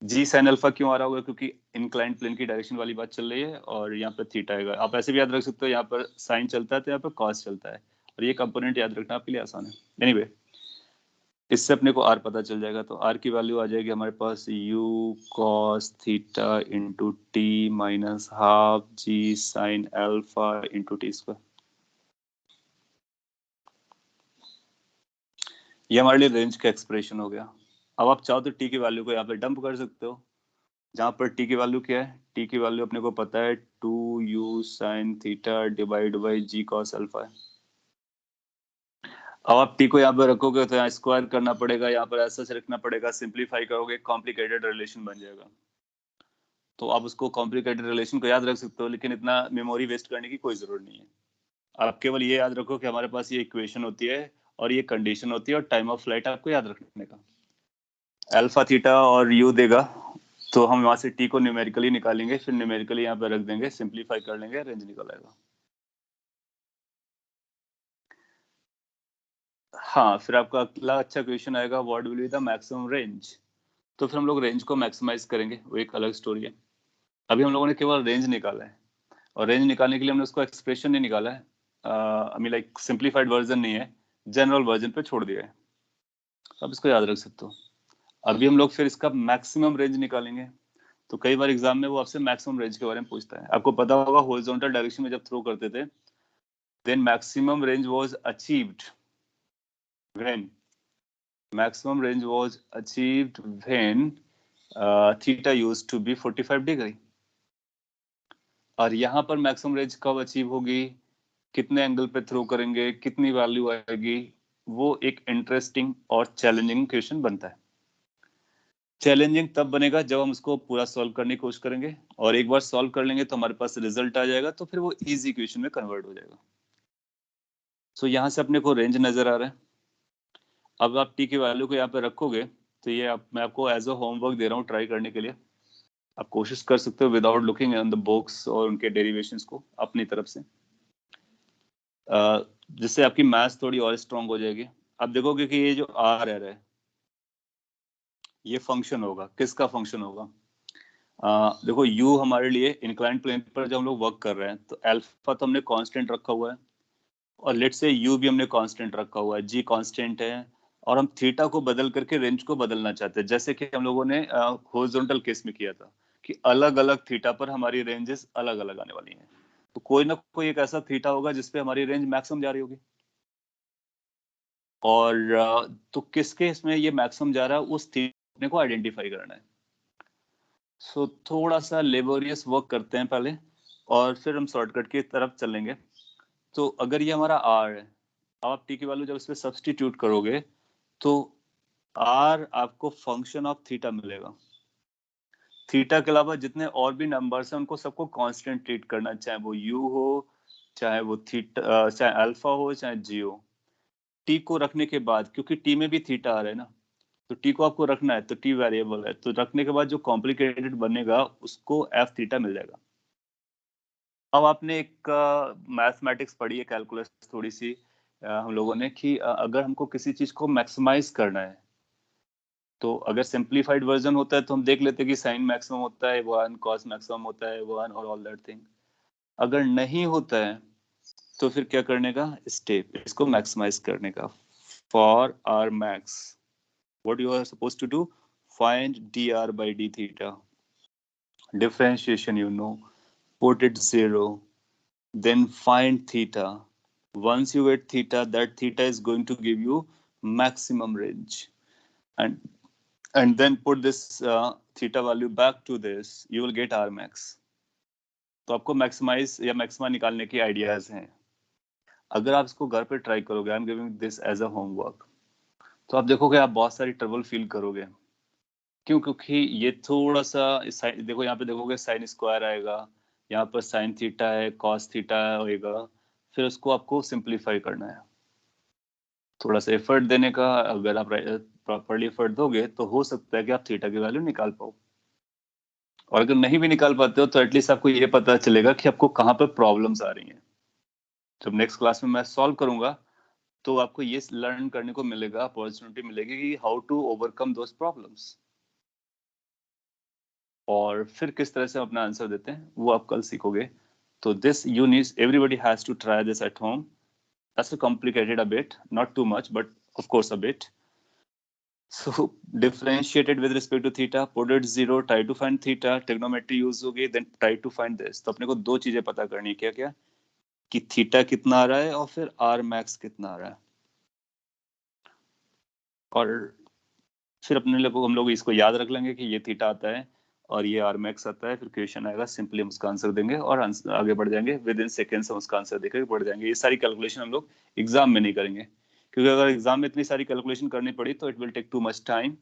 जी साइन अल्फा क्यों आ रहा होगा, क्योंकि इंक्लाइंड प्लेन की डायरेक्शन वाली बात चल रही है और यहाँ पर थीटा आएगा। आप ऐसे भी याद रख सकते हो, यहाँ पर साइन चलता है तो यहाँ पर कॉस चलता है, और ये कंपोनेंट याद रखना आपके लिए आसान है। एनीवे, इससे अपने को आर पता चल जाएगा, तो आर की वैल्यू आ जाएगी हमारे पास u cos theta into t minus half g sine alpha into t square. ये हमारे लिए रेंज का एक्सप्रेशन हो गया। अब आप चाहो तो टी की वैल्यू को यहाँ पे डंप कर सकते हो, जहां पर टी की वैल्यू क्या है, टी की वैल्यू अपने को पता है 2u sine theta divide by g cos alpha है। अब आप टी को यहाँ पर रखोगे तो यहाँ स्क्वायर करना पड़ेगा, यहाँ पर ऐसा से रखना पड़ेगा, सिंप्लीफाई करोगे कॉम्प्लिकेटेड रिलेशन बन जाएगा। तो आप उसको कॉम्प्लिकेटेड रिलेशन को याद रख सकते हो, लेकिन इतना मेमोरी वेस्ट करने की कोई जरूरत नहीं है। आप केवल ये याद रखो कि हमारे पास ये इक्वेशन होती है और ये कंडीशन होती है, और टाइम ऑफ फ्लाइट आपको याद रखने का। अल्फा थीटा और यू देगा, तो हम वहां से टी को न्यूमेरिकली निकालेंगे, फिर न्यूमेरिकली यहाँ पे रख देंगे, सिंप्लीफाई कर लेंगे, रेंज निकल आएगा। हाँ, फिर आपका अगला अच्छा क्वेश्चन आएगा, what will be the maximum range. तो फिर हम लोग रेंज को मैक्सिमाइज करेंगे, वो एक अलग स्टोरी है। अभी हम लोगों ने केवल रेंज निकाला है, और रेंज निकालने के लिए हमने उसको एक्सप्रेशन नहीं निकाला है, I mean like simplified version नहीं है, जनरल वर्जन पे छोड़ दिया है। आप इसको याद रख सकते हो। अभी हम लोग फिर इसका मैक्सिमम रेंज निकालेंगे। तो कई बार एग्जाम में वो आपसे मैक्सिमम रेंज के बारे में पूछता है। आपको पता होगा हॉरिजॉन्टल डायरेक्शन में जब थ्रो करते थे, then maximum range was achieved when maximum range was achieved when theta used to be 45 degree. और यहाँ पर मैक्सिमम रेंज कब अचीव होगी, कितने एंगल पे थ्रो करेंगे, कितनी वैल्यू आएगी, वो एक इंटरेस्टिंग और चैलेंजिंग क्वेश्चन बनता है। चैलेंजिंग तब बनेगा जब हम उसको पूरा सॉल्व करने की कोशिश करेंगे, और एक बार सॉल्व कर लेंगे तो हमारे पास रिजल्ट आ जाएगा, तो फिर वो इजी क्वेश्चन में कन्वर्ट हो जाएगा। सो यहाँ से अपने को रेंज नजर आ रहा है। अब आप टी की वैल्यू को यहाँ पे रखोगे, तो ये मैं आपको एज अ होमवर्क दे रहा हूँ ट्राई करने के लिए। आप कोशिश कर सकते हो without looking on the books और उनके डेरिवेशंस को अपनी तरफ से, जिससे आपकी मैथ्स थोड़ी और स्ट्रांग हो जाएगी। आप देखोगे कि ये जो आर है, ये फंक्शन होगा, किसका फंक्शन होगा। देखो यू हमारे लिए इंक्लाइंड प्लेन पर जब हम लोग वर्क कर रहे हैं, तो अल्फा तो हमने कांस्टेंट रखा हुआ है, और लेट से यू भी हमने कांस्टेंट रखा हुआ है, जी कांस्टेंट है, और हम थीटा को बदल करके रेंज को बदलना चाहते हैं, जैसे कि हम लोगों ने हॉरिजॉन्टल केस में किया था कि अलग अलग थीटा पर हमारी रेंजेस अलग अलग आने वाली हैं। तो कोई ना कोई एक ऐसा थीटा होगा जिसपे हमारी रेंज मैक्सिमम जा रही होगी, और तो किसके इसमें ये मैक्सिमम जा रहा है, उस थीटा को आइडेंटिफाई करना है। सो थोड़ा सा लेबोरियस वर्क करते हैं पहले, और फिर हम शॉर्टकट की तरफ चलेंगे। तो अगर ये हमारा आर है, अब आप टी की वैल्यू जब इस पे सब्सटीट्यूट करोगे, तो आर आपको फंक्शन ऑफ थीटा मिलेगा। थीटा के अलावा जितने और भी नंबर्स हैं उनको सबको कांस्टेंट ट्रीट करना, चाहे वो यू हो, चाहे वो थीटा, चाहे अल्फा हो, चाहे जी हो। टी को रखने के बाद, क्योंकि टी में भी थीटा आ रहा है ना, तो टी को आपको रखना है, तो टी वेरिएबल है, तो रखने के बाद जो कॉम्प्लिकेटेड बनेगा उसको एफ थीटा मिल जाएगा। अब आपने एक मैथमेटिक्स पढ़ी है, कैलकुलस थोड़ी सी हम लोगों ने, कि अगर हमको किसी चीज को मैक्सिमाइज करना है, तो अगर सिंप्लीफाइड वर्जन होता है तो हम देख लेते हैं कि साइन मैक्सिमम होता है 1, कॉस मैक्सिमम होता है 1, और ऑल दैट थिंग। अगर नहीं होता है तो फिर क्या करने का स्टेप, इसको मैक्सिमाइज करने का। For r max, what you are suppose to do, find d r by d theta, differentiation you know, put it 0, then find theta. Once you get theta, that theta is going to give you maximum range, and then put this theta value back to this, you will get R max. तो आपको maximise या maxima निकालने की ideas हैं। अगर आप इसको घर पे ट्राई करोगे, I am giving this as a homework, तो आप देखोगे आप बहुत सारी ट्रबल फील करोगे। क्यों? क्योंकि ये थोड़ा सा देखो, यहाँ पे देखोगे साइन स्क्वायर आएगा, यहाँ पर साइन थीटा है, कॉस थीटा होएगा, फिर उसको आपको सिंप्लीफाई करना है। थोड़ा सा एफर्ट देने का, अगर आप प्रॉपरली एफर्ट दोगे तो हो सकता है कि आप थीटा की वैल्यू निकाल पाओ। और अगर नहीं भी निकाल पाते हो तो एटलीस्ट आपको ये पता चलेगा कि आपको कहाँ पर प्रॉब्लम्स आ रही हैं। जब नेक्स्ट क्लास में मैं सॉल्व करूंगा तो आपको ये लर्न करने को मिलेगा, अपॉर्चुनिटी मिलेगी कि how to overcome those problems, और फिर किस तरह से हम अपना आंसर देते हैं वो आप कल सीखोगे। तो this you need, everybody has to try this at home. That's complicated a bit, not too much but of course a bit. So differentiated with respect to theta, put it zero, try to find theta, trigonometry use होगी, then try to find this। तो अपने को दो चीजें पता करनी है, क्या क्या, कि थीटा कितना आ रहा है और फिर आर मैक्स कितना आ रहा है। और फिर अपने लोग हम लोग इसको याद रख लेंगे कि ये थीटा आता है और ये आर मैक्स आता है, फिर क्वेश्चन आएगा, सिंपली हम उसका आंसर देंगे और आगे बढ़ जाएंगे, विद इन सेकेंड्स हम उसका आंसर देकर बढ़ जाएंगे। ये सारी कैलकुलेशन हम लोग एग्जाम में नहीं करेंगे, क्योंकि अगर एग्जाम में इतनी सारी कैलकुलेशन करनी पड़ी तो it will take too much time,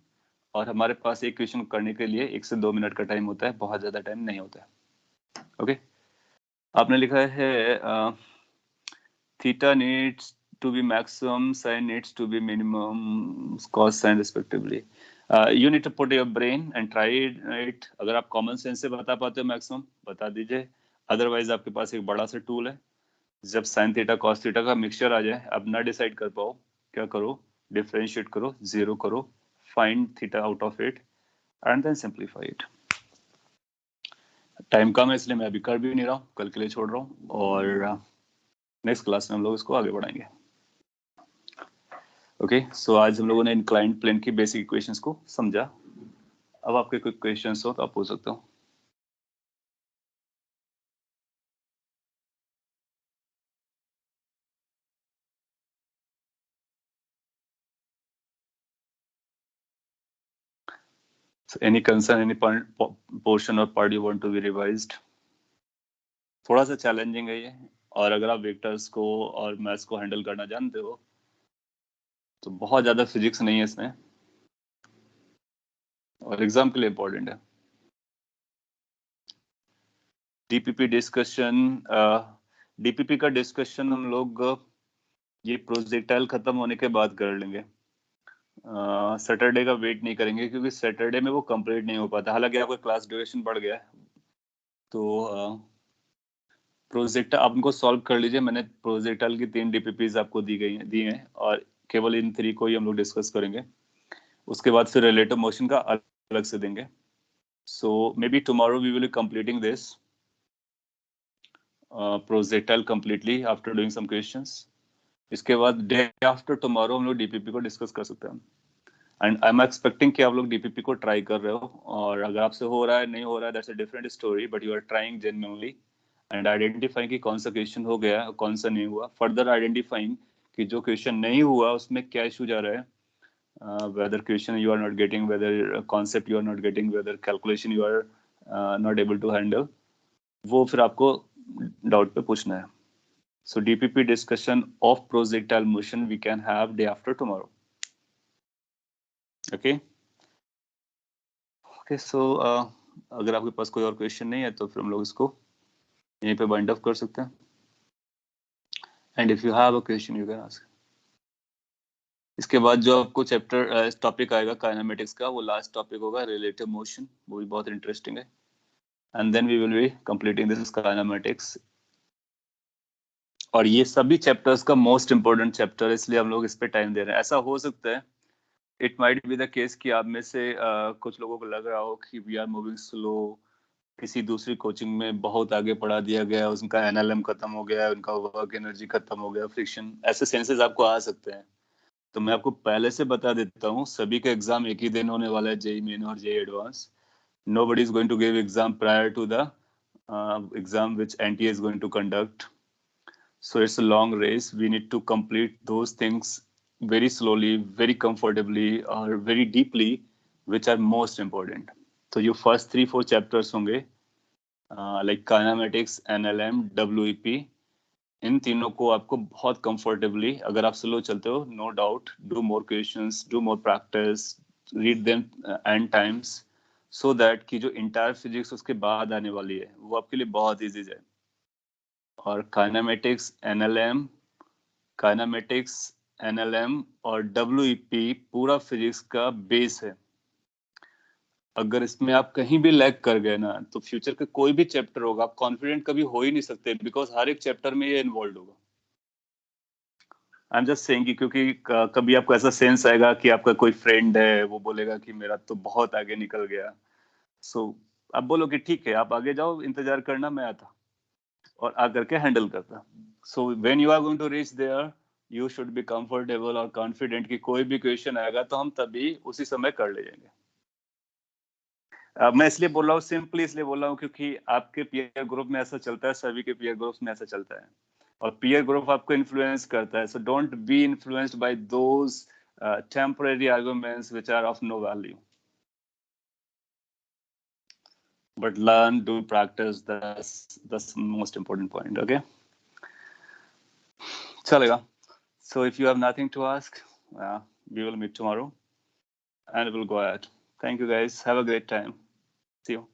और हमारे पास एक क्वेश्चन करने के लिए 1 से 2 मिनट का टाइम होता है, बहुत ज्यादा टाइम नहीं होता है। ओके, आपने लिखा है theta needs to be maximum, sine needs to be minimum, cos sine respectively. You need to put your brain and try it. अगर आप कॉमन सेंस से बता पाते हो मैक्सिमम, बता दीजिए, अदरवाइज आपके पास एक बड़ा सा टूल है। जब साइन थीटा कॉस थीटा का मिक्सचर आ जाए, आप ना डिसाइड कर पाओ, क्या करो, डिफरेंशिएट करो, जीरो करो, find theta out of it and then simplify it. Time कम है इसलिए मैं अभी कर भी नहीं रहा हूँ, कल के लिए छोड़ रहा हूँ, और नेक्स्ट क्लास में हम लोग इसको आगे बढ़ाएंगे। ओके, सो आज हम लोगों ने इंक्लाइंड प्लेन की बेसिक इक्वेशंस को समझा। अब आपके कोई क्वेश्चंस हो तो आप पूछ सकते हो। So any concern, any portion or part you want to be revised? थोड़ा सा चैलेंजिंग है ये, और अगर आप वेक्टर्स को और मैथ्स को हैंडल करना जानते हो तो बहुत ज्यादा फिजिक्स नहीं है इसमें, और एग्जाम के लिए इम्पोर्टेंट है। डीपीपी डिस्कशन, डीपीपी का डिस्कशन हम लोग ये प्रोजेक्टाइल खत्म होने के बाद कर लेंगे। सैटरडे का वेट नहीं करेंगे, क्योंकि सैटरडे में वो कंप्लीट नहीं हो पाता, हालांकि आपका क्लास ड्यूरेशन बढ़ गया है। तो प्रोजेक्ट आप उनको सॉल्व कर लीजिए। मैंने प्रोजेक्टाइल की 3 डीपीपीज आपको दी हैं, और केवल इन 3 को ही हम लोग डिस्कस करेंगे। उसके बाद फिर रिलेटिव मोशन का अलग से देंगे। So maybe tomorrow we will be completing this projectile completely after doing some questions. इसके बाद डे आफ्टर टुमारो हम लोग डीपीपी को डिस्कस कर सकते हैं। एंड आई एम एक्सपेक्टिंग कि आप लोग डीपीपी को ट्राई कर रहे हो, और अगर आपसे हो रहा है नहीं हो रहा है, that's a different story, but you are trying genuinely and identifying कि कौन सा क्वेश्चन हो गया कौन सा नहीं हुआ, फर्दर आइडेंटिफाइंग कि जो क्वेश्चन नहीं हुआ उसमें क्या इशू जा रहा है, whether question you are not getting, whether concept you are not getting, whether calculation you are not able to handle, वो फिर आपको डाउट पे पूछना है। So DPP discussion of projectile motion we can have day after tomorrow. Okay. Okay. So अगर आपके पास कोई और क्वेश्चन नहीं है तो फिर हम लोग इसको यहीं पे बाइंड अप कर सकते हैं। And if you have a question you can ask. इसके बाद जो आपको चैप्टर टॉपिक आएगा काइनेमेटिक्स का, वो लास्ट टॉपिक होगा रिलेटिव मोशन, वो भी बहुत इंटरेस्टिंग है। And then we will be completing this kinematics. और ये सभी चैप्टर्स का मोस्ट इंपोर्टेंट चैप्टर है, इसलिए हम लोग इस पे टाइम दे रहे हैं। ऐसा हो सकता है, it might be the case, कि आप में से कुछ लोगों को लग रहा हो कि वी आर मूविंग स्लो, किसी दूसरी कोचिंग में बहुत आगे पढ़ा दिया गया, उनका एनएलएम खत्म हो गया, उनका वर्क एनर्जी खत्म हो गया, फ्रिक्शन, ऐसे सेंसेस आपको आ सकते हैं। तो मैं आपको पहले से बता देता हूँ, सभी का एग्जाम एक ही दिन होने वाला है, जेई मेन और JEE advance. Nobody is going to give exam prior to the exam which NTA is going to conduct. So it's a long race. We need to complete those things very slowly, very comfortably, or very deeply, which are most important. So your first 3-4 chapters होंगे, like kinematics, NLM, WEP, इन तीनों को आपको बहुत comfortably, अगर आप slow चलते हो, no doubt, do more questions, do more practice, read them and times, so that कि जो इंटायर फिजिक्स उसके बाद आने वाली है वो आपके लिए बहुत इजी जाए। और काइनेमेटिक्स, एनएलएम और डब्ल्यूईपी पूरा फिजिक्स का बेस है। अगर इसमें आप कहीं भी लैग कर गए ना, तो फ्यूचर का कोई भी चैप्टर होगा, आप कॉन्फिडेंट कभी हो ही नहीं सकते, बिकॉज हर एक चैप्टर में ये इन्वॉल्व होगा। आई एम जस्ट सेइंग कि क्योंकि कभी आपको ऐसा सेंस आएगा कि आपका कोई फ्रेंड है, वो बोलेगा कि मेरा तो बहुत आगे निकल गया, सो आप बोलो कि ठीक है, आप आगे जाओ, इंतजार करना, मैं आता और आकर के हैंडल करता। So when you are going to reach there, you should be comfortable और कॉन्फिडेंट कि कोई भी क्वेश्चन आएगा तो हम तभी उसी समय कर ले जाएंगे। मैं इसलिए बोल रहा हूँ, सिंपली इसलिए बोल रहा हूँ क्योंकि आपके पीयर ग्रुप में ऐसा चलता है, सभी के पीयर ग्रुप में ऐसा चलता है, और पीयर ग्रुप आपको इन्फ्लुएंस करता है। So don't be influenced by those temporary arguments which are of no value, but learn, do practice. That's the most important point. Okay, chalega. So if you have nothing to ask, we will meet tomorrow and we'll go ahead. Thank you guys, have a great time. See you.